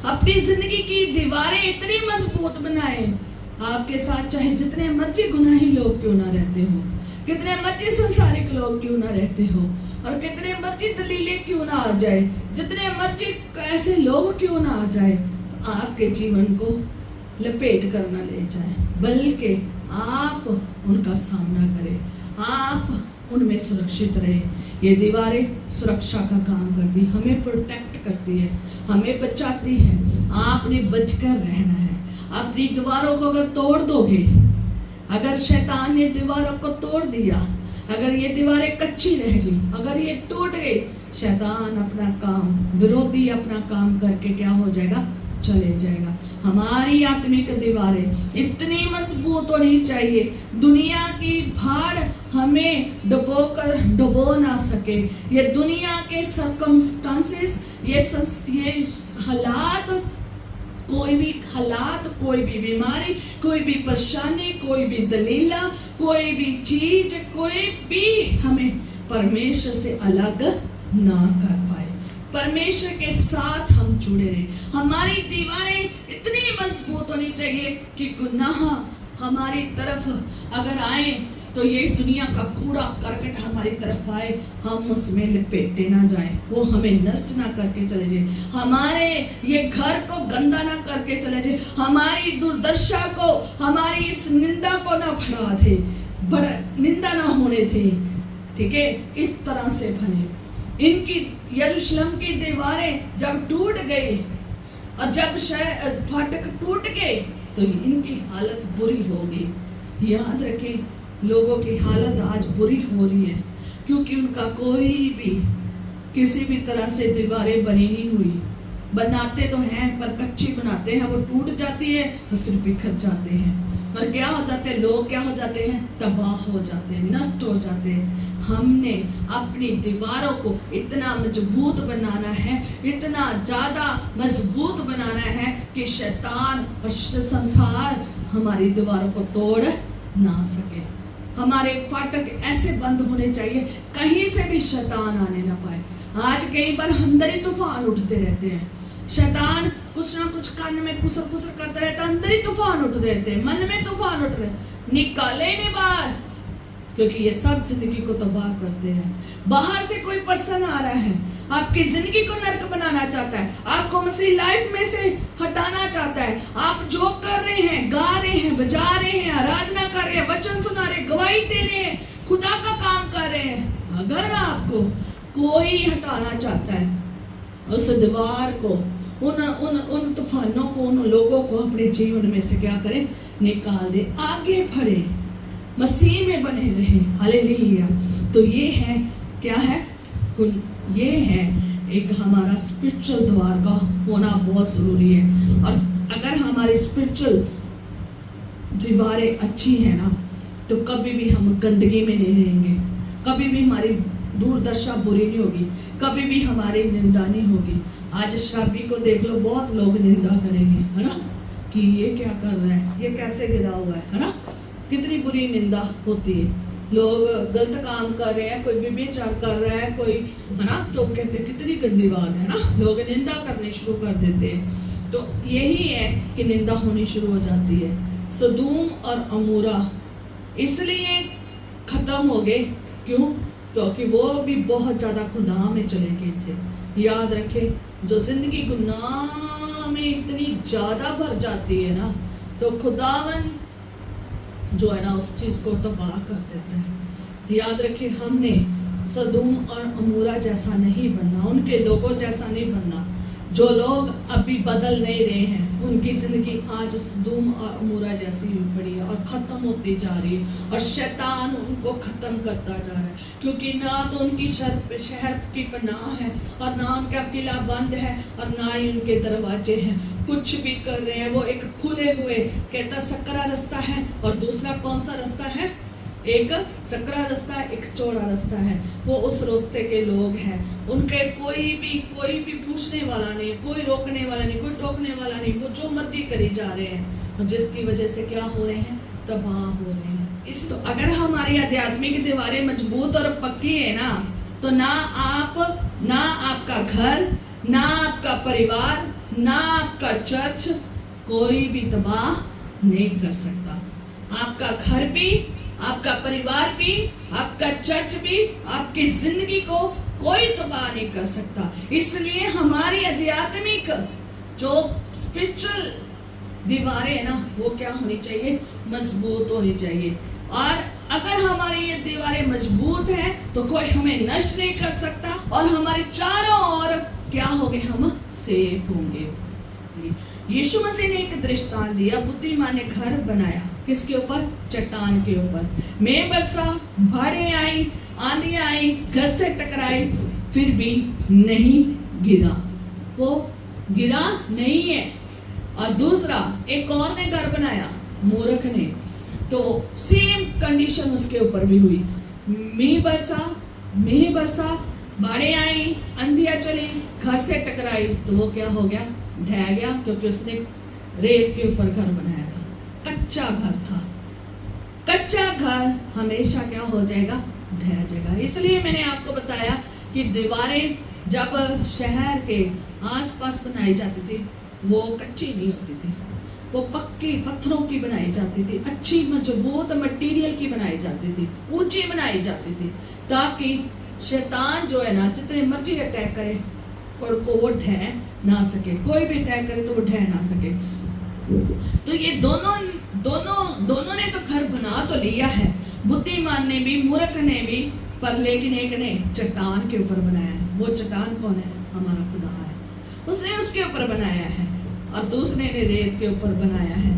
A: अपनी जिंदगी की दीवारें इतनी मजबूत बनाए, आपके साथ चाहे जितने मर्जी गुनाही लोग क्यों ना रहते हो, कितने मर्जी संसारिक लोग क्यों ना रहते हो, और कितने मर्जी दलीलें क्यों ना आ जाए, जितने मर्जी ऐसे लोग क्यों ना आ जाए, तो आपके जीवन को लपेट कर ना ले जाए, बल्कि आप उनका सामना करें, आप उनमें सुरक्षित रहे। ये दीवारें सुरक्षा का काम करती, हमें प्रोटेक्ट करती है, हमें बचाती है। आपने बचकर रहना है। अपनी दीवारों को अगर तोड़ दोगे, अगर शैतान ने दीवारों को तोड़ दिया, अगर ये दीवारें कच्ची रह गई, अगर ये टूट गई, शैतान अपना काम, विरोधी अपना काम करके क्या हो जाएगा, चले जाएगा। हमारी आत्मिक दीवारें इतनी मजबूत होनी चाहिए, दुनिया की भाड़ हमें डुबो ना सके। ये दुनिया के सर्कमस्टांसेस, ये हालात, कोई भी बीमारी, कोई भी परेशानी, कोई भी दलीला, कोई भी चीज, कोई भी हमें परमेश्वर से अलग ना कर पाए। परमेश्वर के साथ हम जुड़े रहे। हमारी दीवारें इतनी मजबूत होनी चाहिए कि गुनाह हमारी तरफ अगर आए तो ये दुनिया का कूड़ा करकट हमारी तरफ आए, हम उसमें लपेटे ना जाए, वो हमें नष्ट ना करके चले जाए, हमारे ये घर को गंदा ना करके चले जाए, हमारी दुर्दशा को, हमारी इस निंदा को ना बढ़ा दे, निंदा ना होने दे। ठीक है, इस तरह से बने। इनकी यरूशलेम की दीवारें जब टूट गई और जब फाटक टूट गए तो इनकी हालत बुरी होगी। याद रखें, लोगों की हालत आज बुरी हो रही है क्योंकि उनका कोई भी किसी भी तरह से दीवारें बनी नहीं हुई। बनाते तो हैं पर कच्ची बनाते हैं, वो टूट जाती है और फिर बिखर जाते हैं और क्या हो जाते हैं, लोग क्या हो जाते हैं, तबाह हो जाते हैं, नष्ट हो जाते हैं। हमने अपनी दीवारों को इतना मजबूत बनाना है, इतना ज्यादा मजबूत बनाना है कि शैतान और संसार हमारी दीवारों को तोड़ ना सके। हमारे फाटक ऐसे बंद होने चाहिए कहीं से भी शैतान आने ना पाए। आज कई बार अंदर ही तूफान उठते रहते हैं, शैतान कुछ ना कुछ कान में कुसर कुसर करता रहता है, अंदर ही तूफान उठ रहते हैं, मन में तूफान उठ रहे, निकाले नहीं बाहर, क्योंकि ये सब जिंदगी को तबाह करते हैं। बाहर से कोई पर्सन आ रहा है, आपकी जिंदगी को नर्क बनाना चाहता है, आपको मसीह लाइफ में से हटाना चाहता है। आप जो कर रहे हैं, गा रहे हैं, बजा रहे हैं, आराधना कर रहे हैं, वचन सुना रहे हैं, गवाही दे रहे हैं, खुदा का काम कर रहे हैं, अगर आपको कोई हटाना चाहता है उस दीवार को, उन तूफानों को, उन लोगों को अपने जीवन में से क्या करें, निकाल दे, आगे बढ़े, मसीह में बने रहे। हालेलुया। तो ये है क्या है, ये है एक हमारा स्पिरिचुअल द्वार का होना बहुत जरूरी है। और अगर हमारी स्पिरिचुअल दीवारें अच्छी हैं ना, तो कभी भी हम गंदगी में नहीं रहेंगे, कभी भी हमारी दूरदर्शा बुरी नहीं होगी, कभी भी हमारी निंदा नहीं होगी। आज शराबी को देख लो, बहुत लोग निंदा करेंगे, है ना, कि ये क्या कर रहा है, ये कैसे गिरा हुआ है ना, कितनी बुरी निंदा होती है। लोग गलत काम कर रहे हैं, कोई व्यभिचार कर रहा है, कोई, है ना, तो कहते हैं कितनी गंदी बात है ना, लोग निंदा करने शुरू कर देते हैं। तो यही है कि निंदा होनी शुरू हो जाती है। सदूम और अमूरा इसलिए खत्म हो गए, क्यों, क्योंकि वो भी बहुत ज्यादा गुनाह में चले गए थे। याद रखें, जो जिंदगी गुनाह में इतनी ज्यादा भर जाती है ना, तो खुदावन जो है ना उस चीज को तबाह कर देता है। याद रखें, हमने सदूम और अमूरा जैसा नहीं बनना, उनके लोगों जैसा नहीं बनना। जो लोग अभी बदल नहीं रहे हैं, उनकी जिंदगी आज सदूम और अमूरा जैसी ही पड़ी है और खत्म होती जा रही है, और शैतान उनको खत्म करता जा रहा है, क्योंकि ना तो उनकी शहर की पनाह है, और ना उनका किला बंद है, और ना ही उनके दरवाजे हैं। कुछ भी कर रहे हैं वो एक खुले हुए, कहता सकरा रास्ता है, और दूसरा कौन सा रास्ता है, एक सकरा रास्ता है, एक चौड़ा रास्ता है। वो उस रास्ते के लोग हैं, उनके कोई भी पूछने वाला नहीं, कोई रोकने वाला नहीं, कोई टोकने वाला नहीं, वो जो मर्जी करी जा रहे हैं, और जिसकी वजह से क्या हो रहे हैं, तबाह हो रहे हैं। इस तो अगर हमारी आध्यात्मिक दीवारें मजबूत और पक्की है ना, तो ना आपका घर, ना आपका परिवार, ना आपका चर्च कोई भी तबाह नहीं कर सकता। आपका घर भी, आपका परिवार भी, आपका चर्च भी, आपकी जिंदगी को कोई तबाह नहीं कर सकता। इसलिए हमारी आध्यात्मिक जो स्पिरिचुअल दीवारें है ना, वो क्या होनी चाहिए, मजबूत होनी चाहिए। और अगर हमारी ये दीवारें मजबूत हैं तो कोई हमें नष्ट नहीं कर सकता, और हमारे चारों ओर क्या होंगे, हम सेफ होंगे। यीशु मसीह ने एक दृष्टांत दिया, बुद्धिमान ने घर बनाया, किसके ऊपर, चट्टान के ऊपर। मैं बरसा, बाढ़ें आई, आंधियां आई, घर से टकराई, फिर भी नहीं गिरा, वो गिरा नहीं है। और दूसरा, एक और ने घर बनाया, मूर्ख ने, तो सेम कंडीशन उसके ऊपर भी हुई। मैं बरसा, बाढ़ें आई, आंधियां चली, घर से टकराई, तो वो क्या हो गया, ढह गया, क्योंकि उसने रेत के ऊपर घर बनाया था, कच्चा घर था। कच्चा घर हमेशा क्या हो जाएगा, ढह जाएगा। इसलिए मैंने आपको बताया कि दीवारें जब शहर के आसपास बनाई जाती थी, वो कच्ची नहीं होती थी, वो पक्के पत्थरों की बनाई जाती थी, अच्छी मजबूत मटेरियल की बनाई जाती थी, ऊंची बनाई जाती थी, ताकि शैतान जो है ना जितने मर्जी अटैक करे और को वो ढह ना सके, कोई भी अटैक करे तो वो ढह ना सके। तो ये दोनों ने तो घर बना तो लिया है, बुद्धिमान ने भी, मूर्ख ने भी, पर लेकिन एक ने चट्टान के ऊपर बनाया है। वो चट्टान कौन है? हमारा खुदा है। उसने उसके ऊपर बनाया है। और दूसरे ने रेत के ऊपर बनाया है,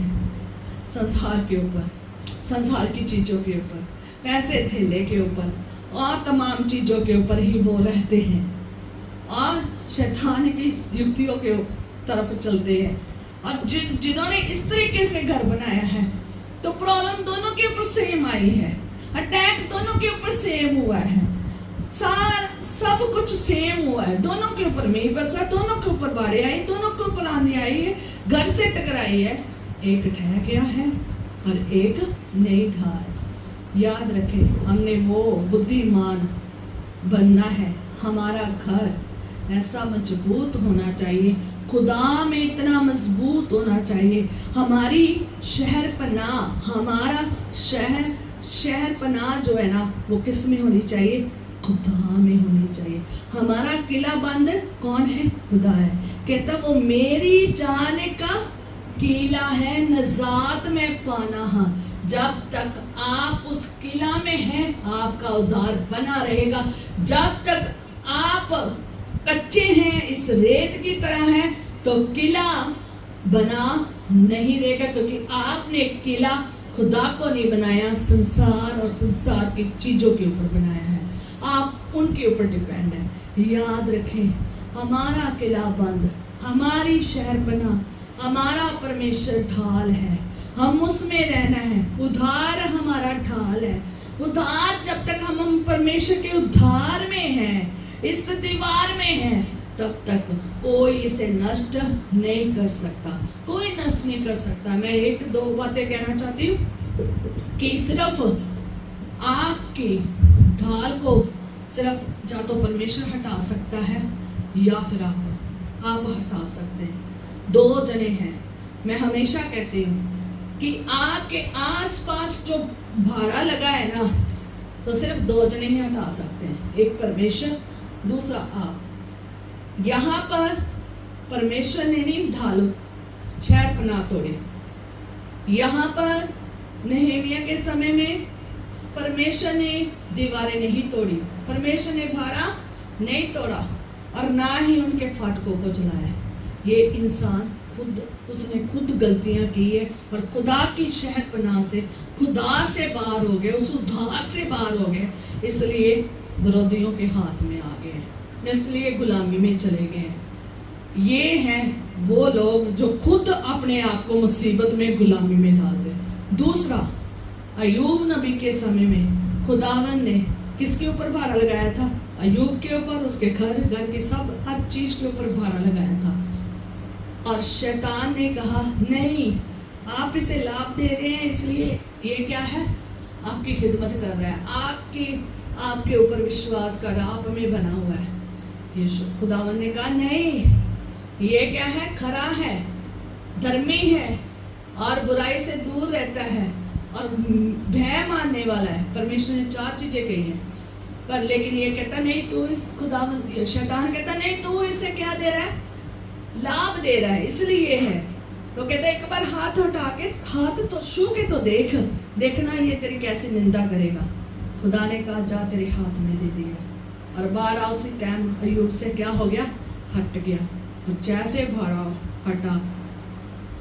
A: संसार के ऊपर, संसार की चीजों के ऊपर, पैसे थैले के ऊपर और तमाम चीजों के ऊपर ही वो रहते हैं और शैतान की युक्तियों के तरफ चलते हैं। और जिन्होंने इस तरीके से घर बनाया है तो प्रॉब्लम दोनों के ऊपर सेम आई है, अटैक दोनों के ऊपर सेम हुआ है, सब कुछ सेम हुआ है। दोनों के ऊपर मींह बरसा, दोनों के ऊपर बाढ़ आई, दोनों के ऊपर आंधी आई है, घर से टकराई है। एक ढह गया है और एक नहीं ढहा है। याद रखें, हमने वो बुद्धिमान बनना है। हमारा घर ऐसा मजबूत होना चाहिए, खुदा में इतना मजबूत होना चाहिए। हमारी शहर पनाह, हमारा शहर पनाह जो है ना, वो किस में होनी चाहिए? खुदा में होनी चाहिए। हमारा किला बंद कौन है? खुदा है। कहता वो मेरी जान का किला है, नजात में पाना है। जब तक आप उस किला में हैं, आपका उद्धार बना रहेगा। जब तक आप कच्चे हैं, इस रेत की तरह हैं, तो किला बना नहीं रहेगा, क्योंकि आपने किला खुदा को नहीं बनाया, संसार और संसार की चीजों के ऊपर बनाया है। आप उनके ऊपर डिपेंड है। याद रखें, हमारा किला बंद, हमारी शहर बना, हमारा परमेश्वर ढाल है, हम उसमें रहना है। उद्धार हमारा ढाल है। उद्धार जब तक हम परमेश्वर के उद्धार में हैं, इस दीवार में हैं, तब तक कोई इसे नष्ट नहीं कर सकता, कोई नष्ट नहीं कर सकता। मैं एक दो बातें कहना चाहती हूँ कि सिर्फ आपकी ढाल को सिर्फ या तो परमेश्वर हटा सकता है या फिर आप हटा सकते हैं। दो जने हैं। मैं हमेशा कहती हूँ कि आपके आसपास जो भाड़ा लगा है ना, तो सिर्फ दो जने ही हटा सकते हैं, एक परमेश्वर, दूसरा आप। यहाँ पर परमेश्वर ने नहीं ढाल शहर पनाह तोड़ी। यहाँ पर नहमीया के समय में परमेश्वर ने दीवारें नहीं तोड़ी, परमेश्वर ने भाड़ा नहीं तोड़ा और ना ही उनके फाटकों को जलाया। ये इंसान उसने खुद गलतियां की है और खुदा की शहर पनाह से, खुदा से बाहर हो गए, उस उद्धार से बाहर हो गए, इसलिए विरोधियों के हाथ में आ गए, इसलिए गुलामी में चले गए। ये हैं वो लोग जो खुद अपने आप को मुसीबत में, गुलामी में डाल दे। दूसरा, अय्यूब नबी के समय में खुदावन ने किसके ऊपर भाड़ा लगाया था? अय्यूब के ऊपर, उसके घर की सब हर चीज के ऊपर भाड़ा लगाया था। और शैतान ने कहा नहीं, आप इसे लाभ दे रहे हैं, इसलिए ये क्या है? आपकी खिदमत कर रहा है, आपके ऊपर विश्वास कर रहा, आप में बना हुआ है। ये खुदावन ने कहा नहीं, ये क्या है? खरा है, धर्मी है और बुराई से दूर रहता है और भय मानने वाला है। परमेश्वर ने 4 चीजें कही हैं, पर लेकिन ये कहता नहीं, तू इस खुदावन, शैतान कहता नहीं, तू इसे क्या दे रहा है? लाभ दे रहा है, इसलिए है। तो कहता एक बार हाथ उठा के, हाथ तो छू के तो देखना ये तेरी कैसी निंदा करेगा। खुदा ने कहा जा, तेरे हाथ में दे दिया। और 12 उसी टाइम अय्यूब से क्या हो गया? हट गया। और जैसे भाड़ा हटा,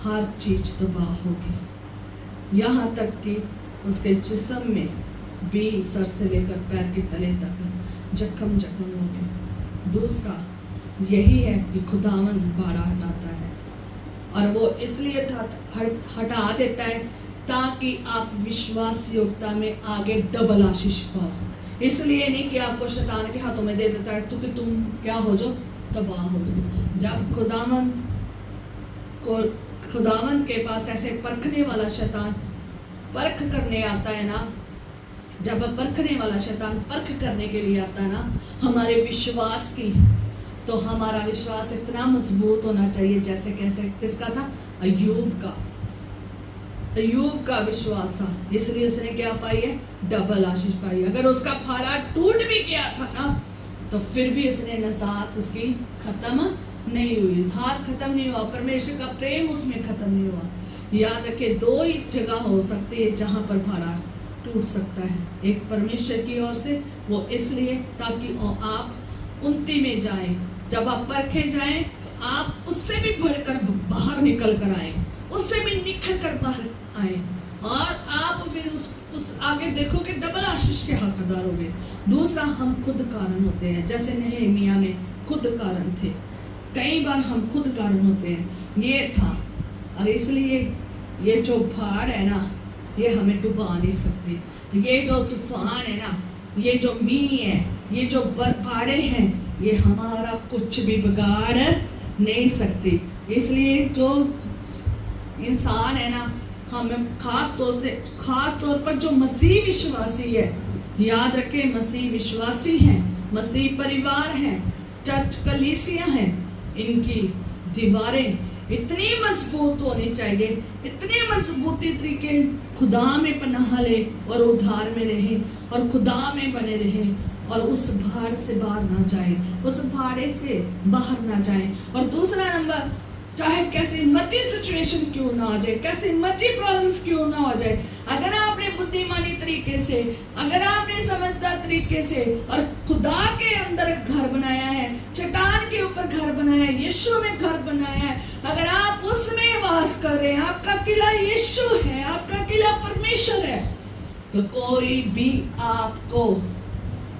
A: हर चीज तबाह हो गई, यहाँ तक कि उसके जिस्म में भी सर से लेकर पैर के तले तक जख्म हो गए। दूसरा यही है कि खुदावन भाड़ा हटाता है, और वो इसलिए हटा देता है ताकि आप विश्वास योग्यता में आगे डबल आशीष पाओ। इसलिए नहीं कि आपको शैतान के हाथों में दे देता है तो कि तुम क्या हो जाओ? तबाह हो जाओ। जब खुदावन के पास ऐसे परखने वाला शैतान परख करने आता है ना, जब परखने वाला शैतान परख करने के लिए आता है ना हमारे विश्वास की, तो हमारा विश्वास इतना मजबूत होना चाहिए जैसे कैसे किसका था? अय्यूब का विश्वास था। इसलिए उसने क्या पाई है? डबल आशीष पाई। अगर उसका फाड़ा टूट भी गया था ना, तो फिर भी उसने नजात उसकी खत्म नहीं हुई, उद्धार खत्म नहीं हुआ, परमेश्वर का प्रेम उसमें खत्म नहीं हुआ। याद रखे, 2 ही जगह हो सकती है जहां पर फाड़ा टूट सकता है। एक परमेश्वर की ओर से, वो इसलिए ताकि आप उन्नति में जाए। जब आप परखे जाएं तो आप उससे भी बढ़कर बाहर निकल कर आए, उससे भी निखर कर बाहर आए, और आप फिर उस आगे देखो कि डबल आशीष के हकदार हो गए। दूसरा, हम खुद कारण होते हैं, जैसे नहमीया में खुद कारण थे। कई बार हम खुद कारण होते हैं। ये था, और इसलिए ये जो बाढ़ है ना, ये हमें डुबा नहीं सकती। ये जो तूफान है ना, ये जो मींह है, ये जो बाढ़ें हैं, ये हमारा कुछ भी बिगाड़ नहीं सकती। इसलिए जो इंसान है ना, हमें खास तौर पर जो मसीह विश्वासी है, याद रखें, मसीह विश्वासी हैं, मसीह परिवार हैं, चर्च कलीसिया हैं, इनकी दीवारें इतनी मजबूत होनी चाहिए, इतनी मजबूती तरीके खुदा में पनाह ले और उद्धार में रहे और खुदा में बने रहे, और उस भाड़ से बाहर ना जाए, उस भाड़े से बाहर ना जाए। और दूसरा नंबर, चाहे कैसी मर्जी सिचुएशन क्यों ना आ जाए, कैसी मर्जी प्रॉब्लम्स क्यों ना हो जाए, अगर आपने बुद्धिमानी तरीके से, अगर आपने समझदार तरीके से और खुदा के अंदर घर बनाया है, चट्टान के ऊपर घर बनाया है, यीशु में घर बनाया है, अगर आप उसमें वास कर रहे हैं, आपका किला यीशु है, आपका किला परमेश्वर है, तो कोई भी आपको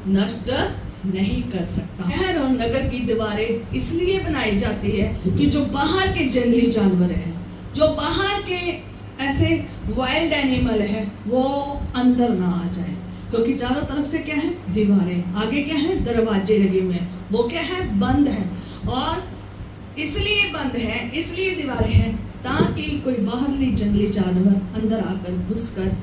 A: नष्ट नहीं कर सकता। शहर और नगर की दीवारें इसलिए बनाई जाती है कि जो बाहर के जंगली जानवर है, जो बाहर के ऐसे वाइल्ड एनिमल है, वो अंदर ना आ जाए, क्योंकि चारों तरफ से क्या है, दीवारें, आगे क्या है, दरवाजे लगे हुए हैं, वो क्या है, बंद है। और इसलिए बंद है, इसलिए दीवारें हैं, ताकि कोई बाहरली जंगली जानवर अंदर आकर घुसकर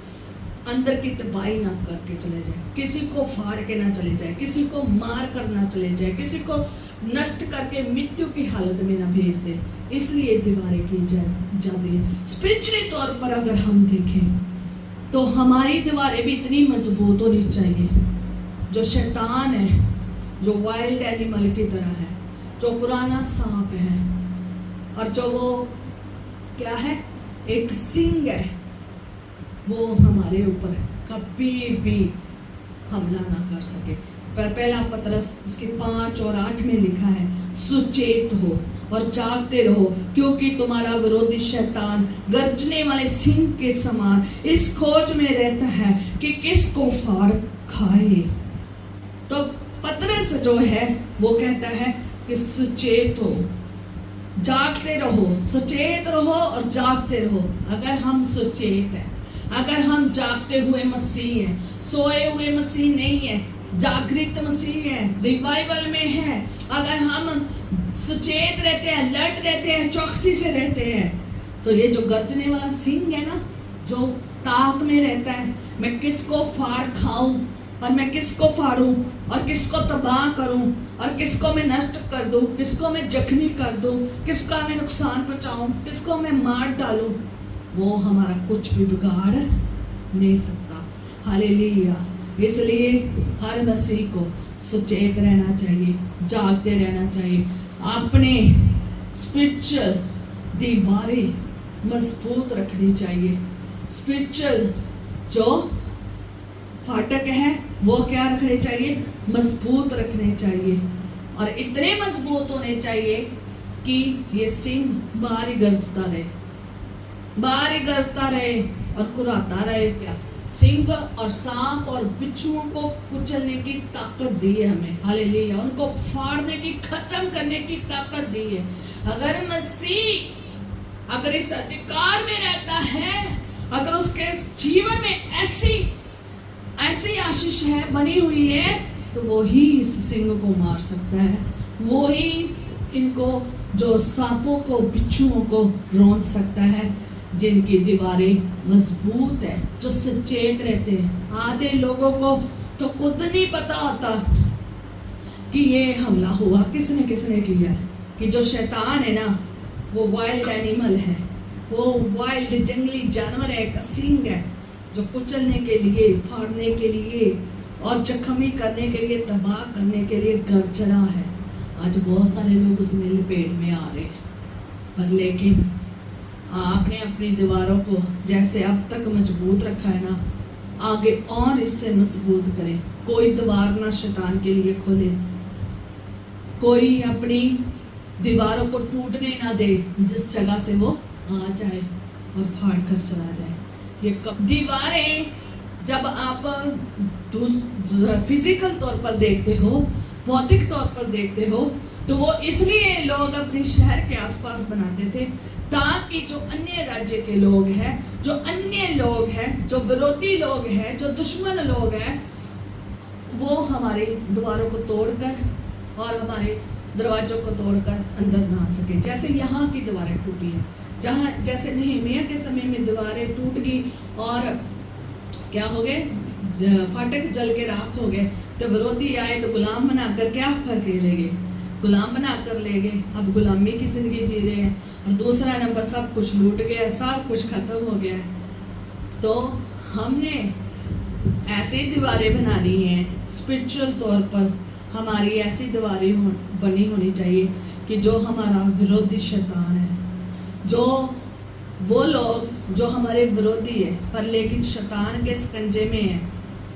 A: अंदर की तबाही ना करके चले जाए, किसी को फाड़ के ना चले जाए, किसी को मार कर ना चले जाए, किसी को नष्ट करके मृत्यु की हालत में ना भेज दे। इसलिए दीवारें की जाती है। स्पिरिचुअली तौर पर अगर हम देखें तो हमारी दीवारें भी इतनी मजबूत होनी चाहिए। जो शैतान है, जो वाइल्ड एनिमल की तरह है, जो पुराना सांप है, और जो वो क्या है, एक सिंह है, वो हमारे ऊपर कभी भी हमला ना कर सके। पर पहला पतरस उसके 5 और 8 में लिखा है, सुचेत हो और जागते रहो, क्योंकि तुम्हारा विरोधी शैतान गर्जने वाले सिंह के समान इस खोज में रहता है कि किसको फाड़ खाए। तो पतरस जो है वो कहता है कि सुचेत हो, जागते रहो, सचेत रहो और जागते रहो। अगर हम सुचेत हैं, अगर हम जागते हुए मसीह हैं, सोए हुए मसीह नहीं है, जागृत मसीह है, रिवाइवल में है, अगर हम सुचेत रहते हैं, अलर्ट रहते हैं, चौकसी से रहते हैं, तो ये जो गर्जने वाला सिंह है ना, जो ताक में रहता है, मैं किसको फाड़ खाऊं और मैं किसको फाड़ूं और किसको तबाह करूं और किसको मैं नष्ट कर दूं, किसको मैं जख्मी कर दूं, किसका मैं नुकसान पहुंचाऊं, किसको मैं मार डालूं, वो हमारा कुछ भी बिगाड़ नहीं सकता। हालेलुया। इसलिए हर मसीह को सचेत रहना चाहिए, जागते रहना चाहिए, अपने स्पिरिचुअल दीवारें मजबूत रखनी चाहिए। स्पिरिचुअल जो फाटक है वो क्या रखने चाहिए, मजबूत रखने चाहिए, और इतने मजबूत होने चाहिए कि ये सिंह बाहर ही गरजता रहे, बाहर ही गरजता रहे और कुराता रहे। क्या सिंह और सांप और बिच्छुओं को कुचलने की ताकत दी है हमें, हालेलुया, उनको फाड़ने की, खत्म करने की ताकत दी है। अगर मसीह अगर इस अधिकार में रहता है, अगर उसके जीवन में ऐसी आशीष है बनी हुई है, तो वो ही इस सिंह को मार सकता है, वो ही इनको जो सांपों को, बिच्छुओं को रोक सकता है, जिनकी दीवारें मजबूत है, जो सचेत रहते हैं। आधे लोगों को तो खुद नहीं पता होता कि ये हमला हुआ किसने किया, कि जो शैतान है ना, वो वाइल्ड एनिमल है, वो वाइल्ड जंगली जानवर है, सिंह है, जो कुचलने के लिए, फाड़ने के लिए और जख्मी करने के लिए, तबाह करने के लिए गरज रहा है। आज बहुत सारे लोग उसमें लपेट में आ रहे हैं, पर लेकिन आपने अपनी दीवारों को जैसे अब तक मजबूत रखा है ना, आगे और इससे मजबूत करें। कोई दीवार ना शैतान के लिए खोले, कोई अपनी दीवारों को टूटने ना दे जिस जगह से वो आ जाए और फाड़ कर चला जाए। ये दीवारें जब आप फिजिकल तौर पर देखते हो, भौतिक तौर पर देखते हो, तो वो इसलिए लोग अपने शहर के आसपास बनाते थे ताकि जो अन्य राज्य के लोग हैं, जो अन्य लोग हैं, जो विरोधी लोग हैं, जो दुश्मन लोग हैं, वो हमारी दीवारों को तोड़कर और हमारे दरवाजों को तोड़कर अंदर ना आ सके। जैसे यहाँ की दीवारें टूटी हैं, जहाँ जैसे नेहमिया के समय में दीवारें टूट गई और क्या हो गए, फाटक जल के राख हो गए, तो विरोधी आए तो गुलाम बनाकर क्या करके ले गए, गुलाम बनाकर ले गए। अब गुलामी की जिंदगी जी रहे हैं। और दूसरा नंबर, सब कुछ लूट गया, सब कुछ खत्म हो गया है। तो हमने ऐसी दीवारें बनानी है, स्पिरिचुअल तौर पर हमारी ऐसी दीवारें बनी होनी चाहिए कि जो हमारा विरोधी शैतान है, जो वो लोग जो हमारे विरोधी है पर लेकिन शैतान के शिकंजे में है,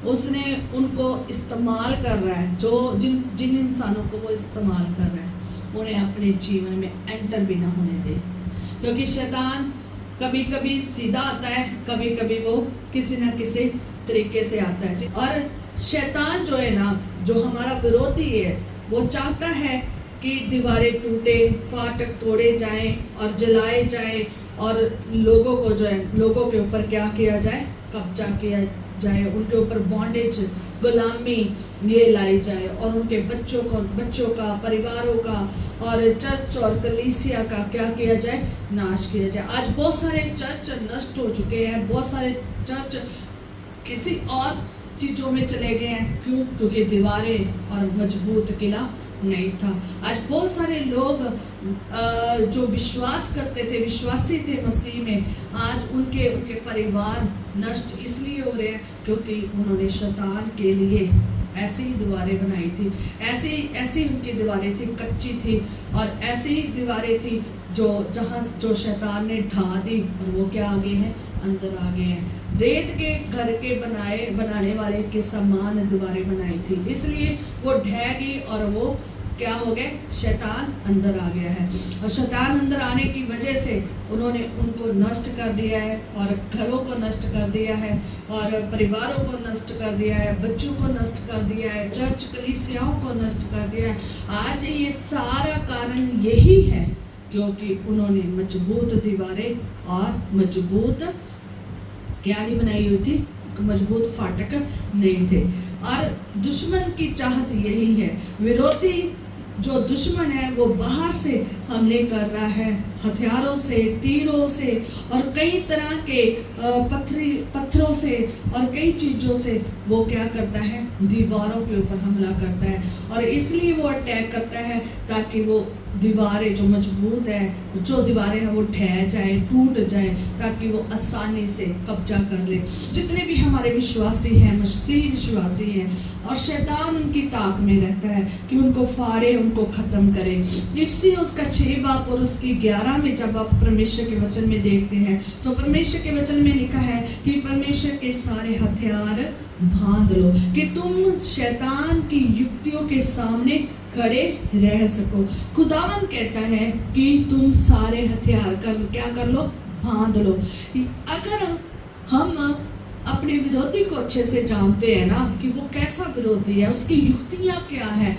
A: उसने उनको इस्तेमाल कर रहा है, जो जिन इंसानों को वो इस्तेमाल कर रहा है, उन्हें अपने जीवन में एंटर भी ना होने दे। क्योंकि शैतान कभी कभी सीधा आता है, कभी कभी वो किसी न किसी तरीके से आता है। और शैतान जो है ना, जो हमारा विरोधी है, वो चाहता है कि दीवारें टूटे, फाटक तोड़े जाएं और जलाए जाएं और लोगों को जो है, लोगों के ऊपर क्या किया जाए, कब्जा किया जाए, उनके ऊपर बॉन्डेज, गुलामी ये लाई जाए और उनके बच्चों का, परिवारों का और चर्च और कलीसिया का क्या किया जाए, नाश किया जाए। आज बहुत सारे चर्च नष्ट हो चुके हैं, बहुत सारे चर्च किसी और चीजों में चले गए हैं। क्यों? क्योंकि दीवारें और मजबूत किला नहीं था। आज बहुत सारे लोग जो विश्वास करते थे, विश्वासी थे मसीह में, आज उनके परिवार नष्ट इसलिए हो रहे हैं क्योंकि उन्होंने शैतान के लिए ऐसी ही दीवारें बनाई थी, ऐसी उनकी दीवारें थी, कच्ची थी और ऐसी दीवारें थी जो शैतान ने ढा दी और वो क्या आ गए हैं, अंदर आ गए हैं। रेत के घर के बनाने वाले के समान दीवारें बनाई थी, इसलिए वो ढह गई और वो क्या हो गए, शैतान अंदर आ गया है। और शैतान अंदर आने की वजह से उन्होंने उनको नष्ट कर दिया है और घरों को नष्ट कर दिया है और परिवारों को नष्ट कर दिया है, बच्चों को नष्ट कर दिया है, चर्च कलीसियाओं को नष्ट कर दिया है। आज ये सारा कारण यही है क्योंकि उन्होंने मजबूत दीवारें और मजबूत क्या नहीं बनाई हुई थी, मजबूत फाटक नहीं थे। और दुश्मन की चाहत यही है, विरोधी जो दुश्मन है वो बाहर से हमले कर रहा है, हथियारों से, तीरों से और कई तरह के पत्थरों से और कई चीजों से वो क्या करता है, दीवारों के ऊपर हमला करता है। और इसलिए वो अटैक करता है ताकि वो दीवारें जो मजबूत है, जो दीवारें हैं वो ढह जाए, टूट जाए, ताकि वो आसानी से कब्जा कर ले। जितने भी हमारे विश्वासी हैं, मसीह विश्वासी हैं, और शैतान उनकी ताक में रहता है कि उनको फाड़े, उनको खत्म करे। इफिसियों उसका 6 बाब और उसकी 11 में जब आप परमेश्वर के वचन में देखते हैं तो परमेश्वर के वचन में लिखा है कि परमेश्वर के सारे हथियार बांध लो कि तुम शैतान की युक्तियों के सामने खड़े रह सको। खुदावन कहता है कि तुम सारे हथियार क्या कर लो, बांध लो। अगर हम अपने विरोधी को अच्छे से जानते हैं ना कि वो कैसा विरोधी है, उसकी युक्तियां क्या है,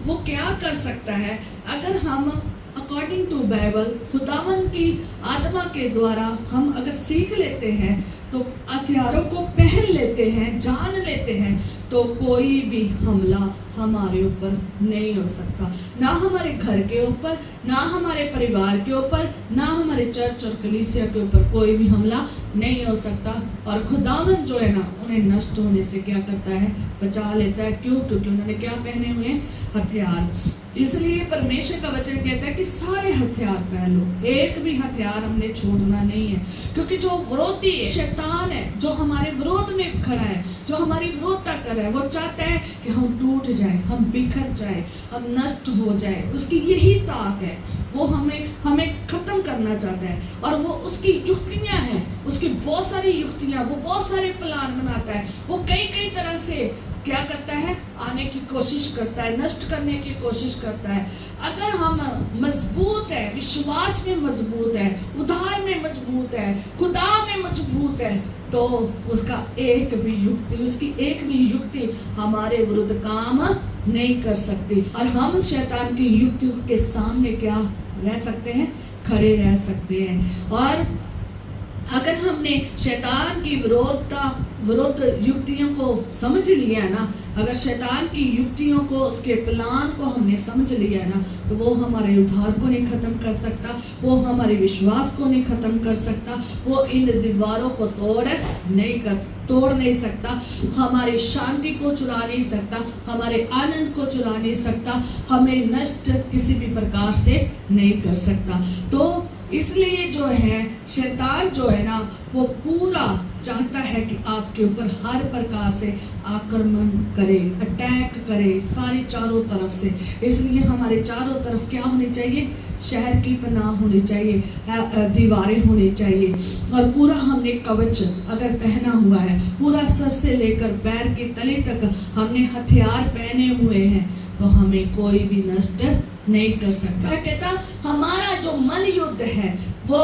A: वो क्या कर सकता है, अगर हम अकॉर्डिंग टू बाइबल खुदावन की आत्मा के द्वारा हम अगर सीख लेते हैं, तो हथियारों को पहन लेते हैं, जान लेते हैं, तो कोई भी हमला हमारे ऊपर नहीं हो सकता, ना हमारे घर के ऊपर, ना हमारे परिवार के ऊपर, ना हमारे चर्च और कलीसिया के ऊपर कोई भी हमला नहीं हो सकता। और खुदावन जो है ना, उन्हें नष्ट होने से क्या करता है, बचा लेता है। क्यों? क्योंकि उन्होंने क्या पहने हुए हैं, हथियार। इसलिए परमेश्वर का वचन कहता है कि सारे हथियार पहन लो, एक भी हथियार हमने छोड़ना नहीं है। क्योंकि जो विरोधी है, शैतान है, जो हमारे विरोध में खड़ा है, जो हमारी विरोधता कर रहा है, वो चाहता है कि हम टूट जाए, हम बिखर जाए, हम नष्ट हो जाए। उसकी यही ताक है, वो हमें खत्म करना चाहता है। और वो उसकी युक्तियां हैं, उसकी बहुत सारी युक्तियां, वो बहुत सारे प्लान बनाता है, वो कई तरह से क्या करता है, आने की कोशिश करता है, नष्ट करने की कोशिश करता है। अगर हम मजबूत है, विश्वास में मजबूत है, उद्धार में मजबूत है, खुदा में मजबूत है, तो उसकी एक भी युक्ति हमारे विरुद्ध काम नहीं कर सकती। और हम शैतान की युक्तियों के सामने क्या रह सकते हैं, खड़े रह सकते हैं। और अगर हमने शैतान की विरुद्ध युक्तियों को समझ लिया है ना, अगर शैतान की युक्तियों को, उसके प्लान को हमने समझ लिया है ना, तो वो हमारे उद्धार को नहीं खत्म कर सकता, वो हमारे विश्वास को नहीं खत्म कर सकता, वो इन दीवारों को तोड़ नहीं सकता, हमारी शांति को चुरा नहीं सकता, हमारे आनंद को चुरा नहीं सकता, हमें नष्ट किसी भी प्रकार से नहीं कर सकता। तो इसलिए जो है शैतान जो है ना, वो पूरा चाहता है कि आपके ऊपर हर प्रकार से आक्रमण करे, अटैक करे, सारी चारों तरफ से। इसलिए हमारे चारों तरफ क्या होनी चाहिए, शहर की पनाह होनी चाहिए, दीवारें होनी चाहिए, और पूरा हमने कवच अगर पहना हुआ है, पूरा सर से लेकर पैर के तले तक हमने हथियार पहने हुए हैं, तो हमें कोई भी नष्ट नहीं कर सकता। मैं कहता हमारा जो मल युद्ध है वो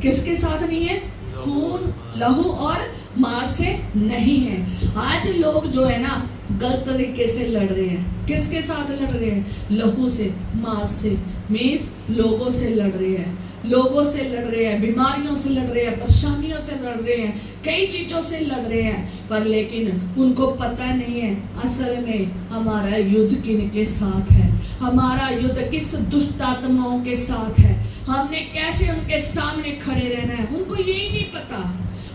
A: किसके साथ नहीं है, खून, लहू और मांस से नहीं है। आज लोग जो है ना गलत तरीके से लड़ रहे हैं। किसके साथ लड़ रहे हैं, लहू से, मांस से, मीन्स लोगों से लड़ रहे हैं, लोगों से लड़ रहे हैं, बीमारियों से लड़ रहे हैं, परेशानियों से लड़ रहे हैं, कई चीजों से लड़ रहे हैं, पर लेकिन उनको पता नहीं है असल में हमारा युद्ध किनके साथ है, हमारा युद्ध किस दुष्ट आत्माओं के साथ है, हमने कैसे उनके सामने खड़े रहना है। उनको यही नहीं पता।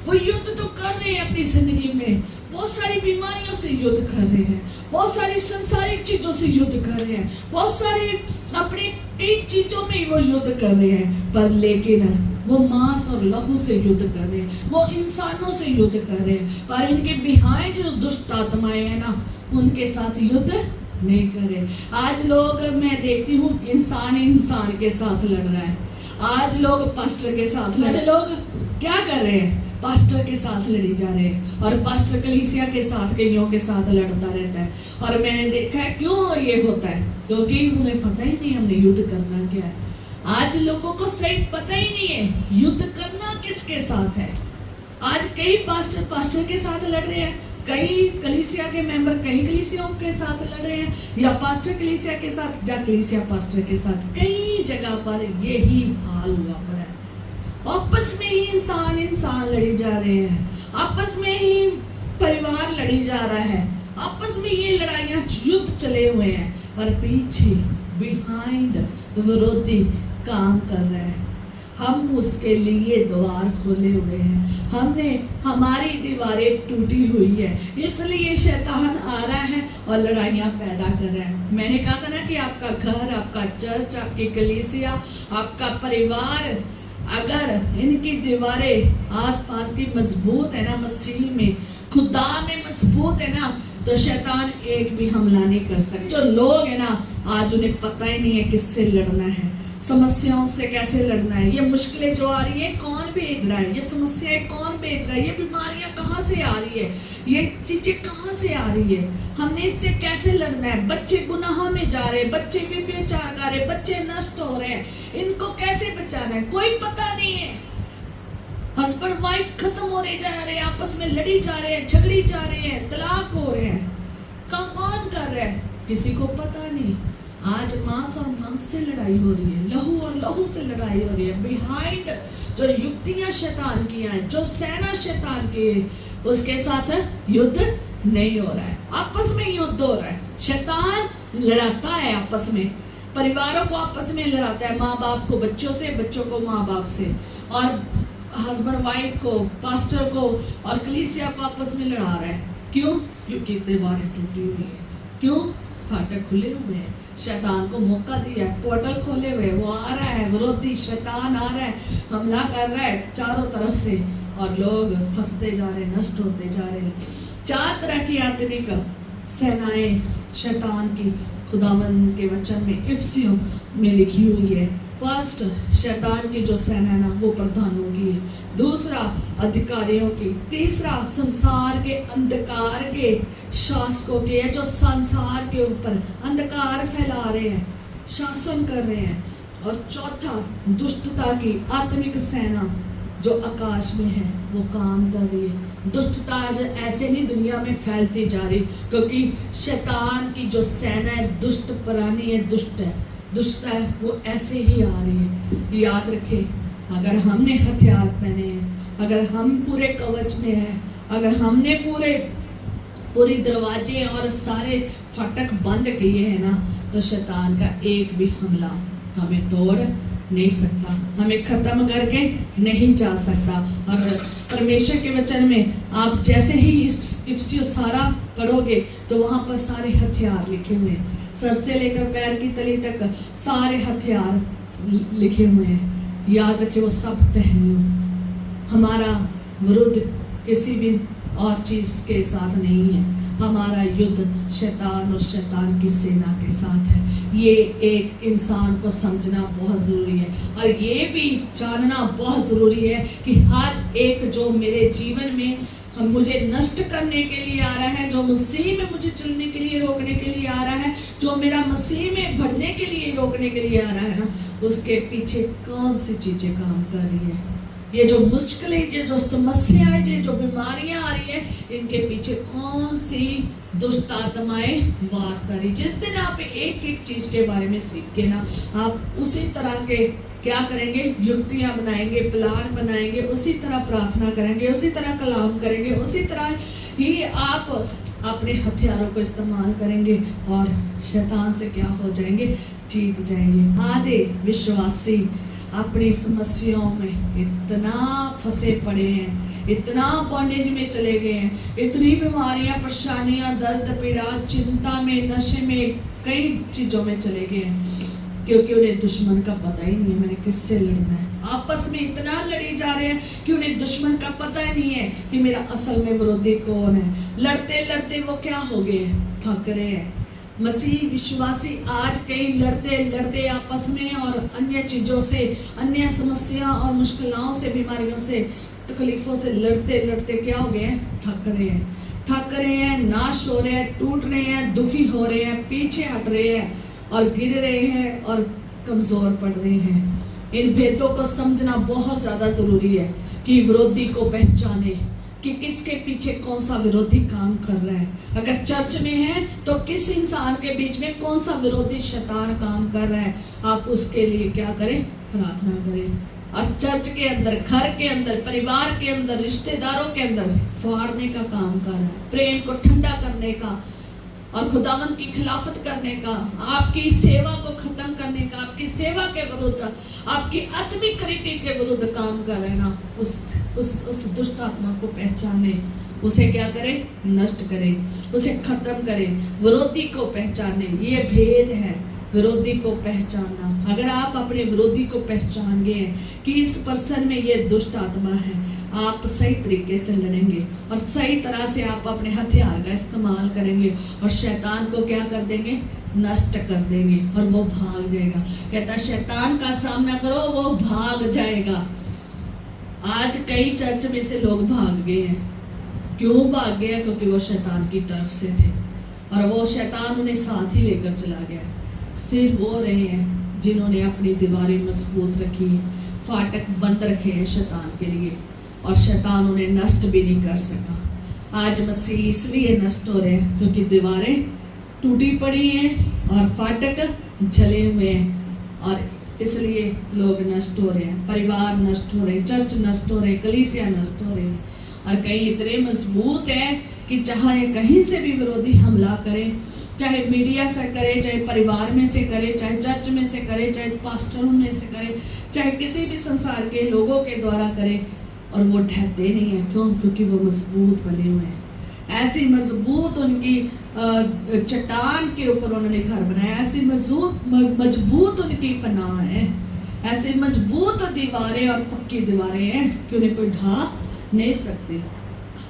A: वो युद्ध तो कर रहे हैं अपनी जिंदगी में, बहुत सारी बीमारियों से युद्ध कर रहे हैं, बहुत सारी संसारिक चीजों से युद्ध कर रहे हैं, बहुत सारे अपनी कई चीजों में वो युद्ध कर रहे हैं, पर लेकिन वो मांस और लहू से युद्ध कर रहे हैं, वो इंसानों से युद्ध कर रहे हैं, पर इनके बिहाइंड जो दुष्ट आत्माएं हैं ना, उनके साथ युद्ध नहीं कर रहे। आज लोग, मैं देखती हूँ, इंसान के साथ लड़ रहा है। आज लोग पास्टर के साथ आज लोग क्या कर रहे हैं, पास्टर के साथ लड़ी जा रहे हैं, और पास्टर कलीसिया के साथ, कईयों के साथ लड़ता रहता है। और मैंने देखा है क्यों ये होता है, क्योंकि उन्हें पता ही नहीं हमने युद्ध करना क्या है। आज लोगों को सही पता ही नहीं है युद्ध करना किसके साथ है। आज कई पास्टर के साथ लड़ रहे हैं, कई कलीसिया के मेंबर कई कलीसियाओं के साथ लड़ रहे हैं, या पास्टर कलीसिया के साथ, या कलीसिया पास्टर के साथ। कई जगह पर यही हाल हुआ पड़ा है। आपस में ही इंसान लड़ी जा रहे हैं, आपस में ही परिवार लड़ी जा रहा है, आपस में ये लड़ाइयां, युद्ध चले हुए हैं, पर पीछे बिहाइंड विरोधी काम कर रहे हैं। हम उसके लिए द्वार खोले हुए हैं, हमारी दीवारें टूटी हुई है, इसलिए शैतान आ रहा है और लड़ाइयां पैदा कर रहा है। मैंने कहा था ना कि आपका घर, आपका चर्च, आपकी कलीसिया, आपका परिवार, अगर इनकी दीवारें आसपास की मजबूत है ना, मसीह में, खुदा में मजबूत है ना, तो शैतान एक भी हमला नहीं कर सकता। जो लोग है ना, आज उन्हें पता ही नहीं है किससे लड़ना है, समस्याओं से कैसे लड़ना है। ये मुश्किलें जो आ रही है कौन भेज रहा है, ये समस्याएं कौन भेज रहा है, ये बीमारियां कहाँ से आ रही है, ये चीजें कहाँ से आ रही है, हमने इससे कैसे लड़ना है। बच्चे गुनाह में जा रहे हैं, बच्चे व्यभिचार कर रहे हैं, बच्चे नष्ट हो रहे हैं, इनको कैसे बचाना है, कोई पता नहीं है। हस्बैंड वाइफ खत्म हो रहे जा रहे हैं, आपस में लड़ी जा रहे हैं, झगड़ी जा रहे हैं, तलाक हो रहे हैं, कौन कर रहा है, किसी को पता नहीं। आज मांस और मांस से लड़ाई हो रही है, लहू और लहू से लड़ाई हो रही है। बिहाइंड जो युक्तियां शैतान की हैं, जो सेना शैतान की है, उसके साथ युद्ध नहीं हो रहा है, आपस में युद्ध हो रहा है। शैतान लड़ाता है आपस में, परिवारों को आपस में लड़ाता है, माँ बाप को बच्चों से, बच्चों को माँ बाप से, और हस्बैंड वाइफ को, पास्टर को और कलीसिया को आपस में लड़ा रहा है। क्यों? क्योंकि दीवारें टूटी हुई है। क्यों? फाटक खुले हुए हैं, शैतान को मौका दिया है, पोर्टल खोले हुए, वो आ रहा है, विरोधी शैतान आ रहा है, हमला कर रहा है चारों तरफ से, और लोग फंसते जा रहे हैं, नष्ट होते जा रहे हैं। 4 तरह की आत्मिक सेनाएं शैतान की खुदावंद के वचन में, इफिसियों में लिखी हुई है। फर्स्ट शैतान की जो सेना है ना वो प्रधानों की है, दूसरा अधिकारियों की, तीसरा संसार के अंधकार के शासकों की है जो संसार के ऊपर अंधकार फैला रहे हैं, शासन कर रहे हैं, और चौथा दुष्टता की आत्मिक सेना जो आकाश में है वो काम कर रही है। दुष्टता आज ऐसे नहीं दुनिया में फैलती जा रही, क्योंकि शैतान की जो सेना है दुष्ट प्राणी है, दुष्ट है वो ऐसे ही आ रही है। याद रखें, अगर हमने हथियार पहने हैं, अगर हम पूरे कवच में हैं, अगर हमने पूरे दरवाजे और सारे फाटक बंद किए हैं ना, तो शैतान का एक भी हमला हमें तोड़ नहीं सकता, हमें खत्म करके नहीं जा सकता। और परमेश्वर के वचन में आप जैसे ही इफिसियों सारा पढ़ोगे तो वहां पर सारे हथियार लिखे हुए हैं, सर से लेकर पैर की तली तक सारे हथियार लिखे हुए हैं। याद रखें, वो सब पहन लो। हमारा विरुद्ध किसी भी और चीज के साथ नहीं है, हमारा युद्ध शैतान और शैतान की सेना के साथ है। ये एक इंसान को समझना बहुत जरूरी है, और ये भी जानना बहुत जरूरी है कि हर एक जो मेरे जीवन में मुझे नष्ट करने के लिए आ रहा है, जो मसीह में मुझे चलने के लिए रोकने के लिए आ रहा है, जो मेरा मसीह में बढ़ने के लिए रोकने के लिए आ रहा है ना, उसके पीछे कौन सी चीजें काम कर रही है। ये जो मुश्किलें, ये जो समस्याएं, ये जो बीमारियां आ रही है, इनके पीछे कौन सी दुष्ट आत्माएं वास कर रही। जिस दिन आप एक एक चीज के बारे में सीख के ना, आप उसी तरह के क्या करेंगे, युक्तियां बनाएंगे, प्लान बनाएंगे, उसी तरह प्रार्थना करेंगे, उसी तरह कलाम करेंगे, उसी तरह ही आप अपने हथियारों को इस्तेमाल करेंगे और शैतान से क्या हो जाएंगे, जीत जाएंगे। आधे विश्वासी अपनी समस्याओं में इतना फंसे पड़े हैं, इतना बॉन्डेज में चले गए हैं, इतनी बीमारियां, परेशानियां, दर्द, पीड़ा, चिंता में, नशे में, कई चीजों में चले गए हैं, क्योंकि उन्हें दुश्मन का पता ही नहीं है मैंने किससे लड़ना है। आपस में इतना लड़े जा रहे हैं कि उन्हें दुश्मन का पता ही नहीं है कि मेरा असल में विरोधी कौन है। लड़ते लड़ते वो क्या हो गए, थक रहे हैं। मसीह विश्वासी आज कई लड़ते लड़ते आपस में और अन्य चीजों से, अन्य समस्या और मुश्किलों से, बीमारियों से, तकलीफों से लड़ते लड़ते क्या हो गए, थक रहे हैं, नाश हो रहे हैं, टूट रहे हैं, दुखी हो रहे हैं, पीछे हट रहे हैं और गिर रहे हैं और कमजोर पड़ रहे हैं। इन भेदों को समझना बहुत ज्यादा जरूरी है कि विरोधी को पहचाने कि किसके पीछे कौन सा विरोधी काम कर रहा है। अगर चर्च में है तो किस इंसान के बीच में कौन सा विरोधी शैतान काम कर रहा है, आप उसके लिए क्या करें, प्रार्थना करें। और चर्च के अंदर, घर के अंदर, परिवार के अंदर, रिश्तेदारों के अंदर फाड़ने का काम कर रहा है, प्रेम को ठंडा करने का और खुदावंद की खिलाफत करने का, आपकी सेवा को खत्म करने का, आपकी सेवा के विरुद्ध, आपकी आत्मिक रीति के विरुद्ध काम कर रहे ना, उस दुष्ट आत्मा को पहचाने, उसे क्या करे, नष्ट करे, उसे खत्म करे, विरोधी को पहचाने। ये भेद है, विरोधी को पहचानना। अगर आप अपने विरोधी को पहचान गए हैं कि इस पर्सन में ये दुष्ट आत्मा है, आप सही तरीके से लड़ेंगे और सही तरह से आप अपने हथियार का इस्तेमाल करेंगे और शैतान को क्या कर देंगे, नष्ट कर देंगे और वो भाग जाएगा। कहता शैतान का सामना करो, वो भाग जाएगा। आज कई चर्च में से लोग भाग गए हैं। क्यों भाग गए? क्योंकि वो शैतान की तरफ से थे और वो शैतान उन्हें साथ ही लेकर चला गया। स्थिर वो रहे हैं जिन्होंने अपनी दीवारें मजबूत रखी, फाटक बंद रखे हैं शैतान के लिए, और शैतान उन्हें नष्ट भी नहीं कर सका। आज मसीह इसलिए नष्ट हो रहे हैं क्योंकि दीवारें टूटी पड़ी हैं और फाटक जले हुए हैं, और इसलिए लोग नष्ट हो रहे हैं, परिवार नष्ट हो रहे हैं, चर्च नष्ट हो रहे हैं, कलीसिया नष्ट हो रहे हैं। और कई इतने मजबूत है कि चाहे कहीं से भी विरोधी हमला करे, चाहे मीडिया से करे, चाहे परिवार में से करे, चाहे चर्च में से करे, चाहे पास्टरों में से करे, चाहे किसी भी संसार के लोगों के द्वारा करे, और वो ढहते नहीं है। क्यों? क्योंकि वो मजबूत बने हुए हैं। ऐसी मजबूत उनकी चट्टान के ऊपर उन्होंने घर बनाया, ऐसी मजबूत उनकी पनाह है, ऐसी मजबूत दीवारें और पक्की दीवारें हैं कि उन्हें कोई ढा नहीं सकती।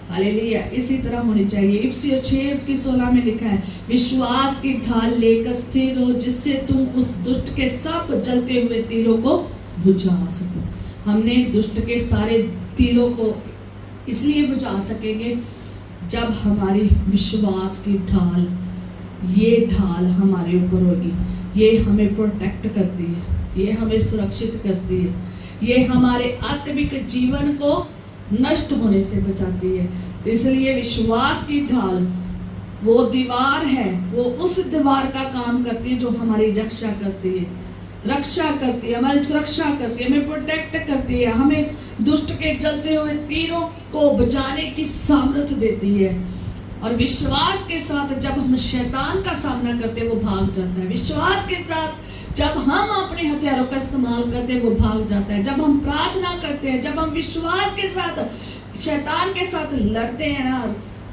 A: हालेलुया। इसी तरह होनी चाहिए। इफिसियों 6:16 में लिखा है, विश्वास की ढाल लेकर स्थिर हो, जिससे तुम उस दुष्ट के सब जलते हुए तीरों को बुझा सको। हमने दुष्ट के सारे तीरों को इसलिए बुझा सकेंगे जब हमारी विश्वास की ढाल, ये ढाल हमारे ऊपर होगी। ये हमें प्रोटेक्ट करती है, ये हमें सुरक्षित करती है, ये हमारे आत्मिक जीवन को नष्ट होने से बचाती है। इसलिए विश्वास की ढाल वो दीवार है, वो उस दीवार का काम करती है जो हमारी रक्षा करती है, हमारी सुरक्षा करती है, हमें प्रोटेक्ट करती है, हमें दुष्ट के जलते हुए तीरों को बचाने की सामर्थ्य देती है। और विश्वास के साथ जब हम शैतान का सामना करते हैं वो भाग जाता है। विश्वास के साथ जब हम अपने हथियारों का इस्तेमाल करते हैं वो भाग जाता है। जब हम प्रार्थना करते हैं, जब हम विश्वास के साथ शैतान के साथ लड़ते हैं ना,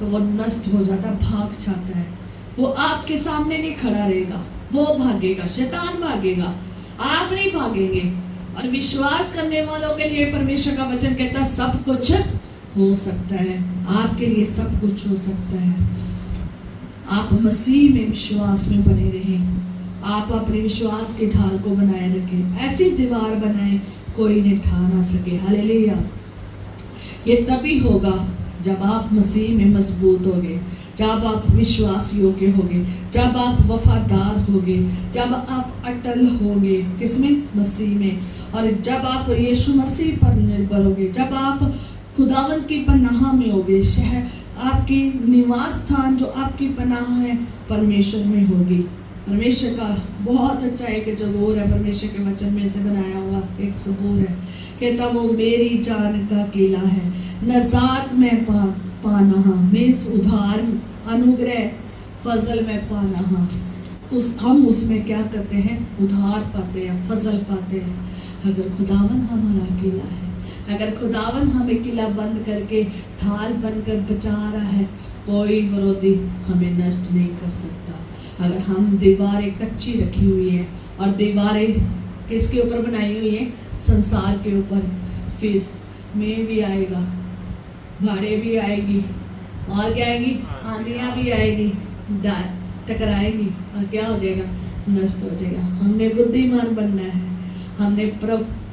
A: तो वो नष्ट हो जाता है, भाग जाता है। वो आपके सामने नहीं खड़ा रहेगा, वो भागेगा, शैतान भागेगा, आप नहीं भागेंगे। और विश्वास करने वालों के लिए परमेश्वर का वचन कहता है सब कुछ हो सकता है, आपके लिए सब कुछ हो सकता है। आप मसीह में विश्वास में बने रहें, आप अपने विश्वास की ढाल को बनाए रखें, ऐसी दीवार बनाएं कोई ने ढा ना सके। हालेलुया। ये तभी होगा जब आप मसीह में मजबूत होगे, जब आप विश्वास योग्य होगे, जब आप वफादार होगे, जब आप अटल होगे, किसमें? मसीह में। और जब आप यीशु मसीह पर निर्भर होगे, जब आप खुदावन की पनाह में होगे, शहर आपकी निवास स्थान जो आपकी पनाह है परमेश्वर में होगी। परमेश्वर का बहुत अच्छा एक जबूर है, परमेश्वर के वचन में से बनाया हुआ एक जबूर है, कहता वो मेरी जान का किला है, नजात में पाना, मीन्स उधार, अनुग्रह, फजल में पाना। हम उसमें क्या करते हैं? उधार पाते हैं, फजल पाते हैं। अगर खुदावन हमारा किला है, अगर खुदावन हमें किला बंद करके ढाल बनकर बचा रहा है, कोई विरोधी हमें नष्ट नहीं कर सकता। अगर हम दीवारें कच्ची रखी हुई है, और दीवारें किसके ऊपर बनाई हुई है? संसार के ऊपर, फिर में भी आएगा, भाड़े भी आएगी, और क्या आएगी? आंधियां भी आएगी, टकराएगी, और क्या हो जाएगा? नष्ट हो जाएगा। हमने बुद्धिमान बनना है, हमने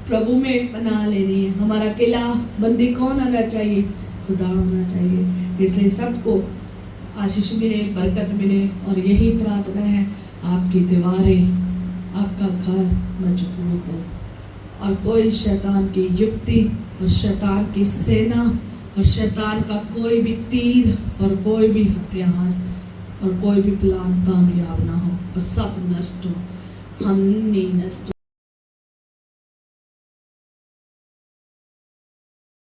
A: प्रभु में बना लेनी है। हमारा किला बंदी कौन आना चाहिए? खुदा होना चाहिए। इसलिए सबको आशीष मिले, बरकत मिले, और यही प्रार्थना है, आपकी दीवारें, आपका घर मजबूत हो, और कोई शैतान की युक्ति और शैतान की सेना और शैतान का कोई भी तीर और कोई भी हथियार और कोई भी प्लान कामयाब ना हो, और सब नष्ट हो, हम नहीं नष्ट हो।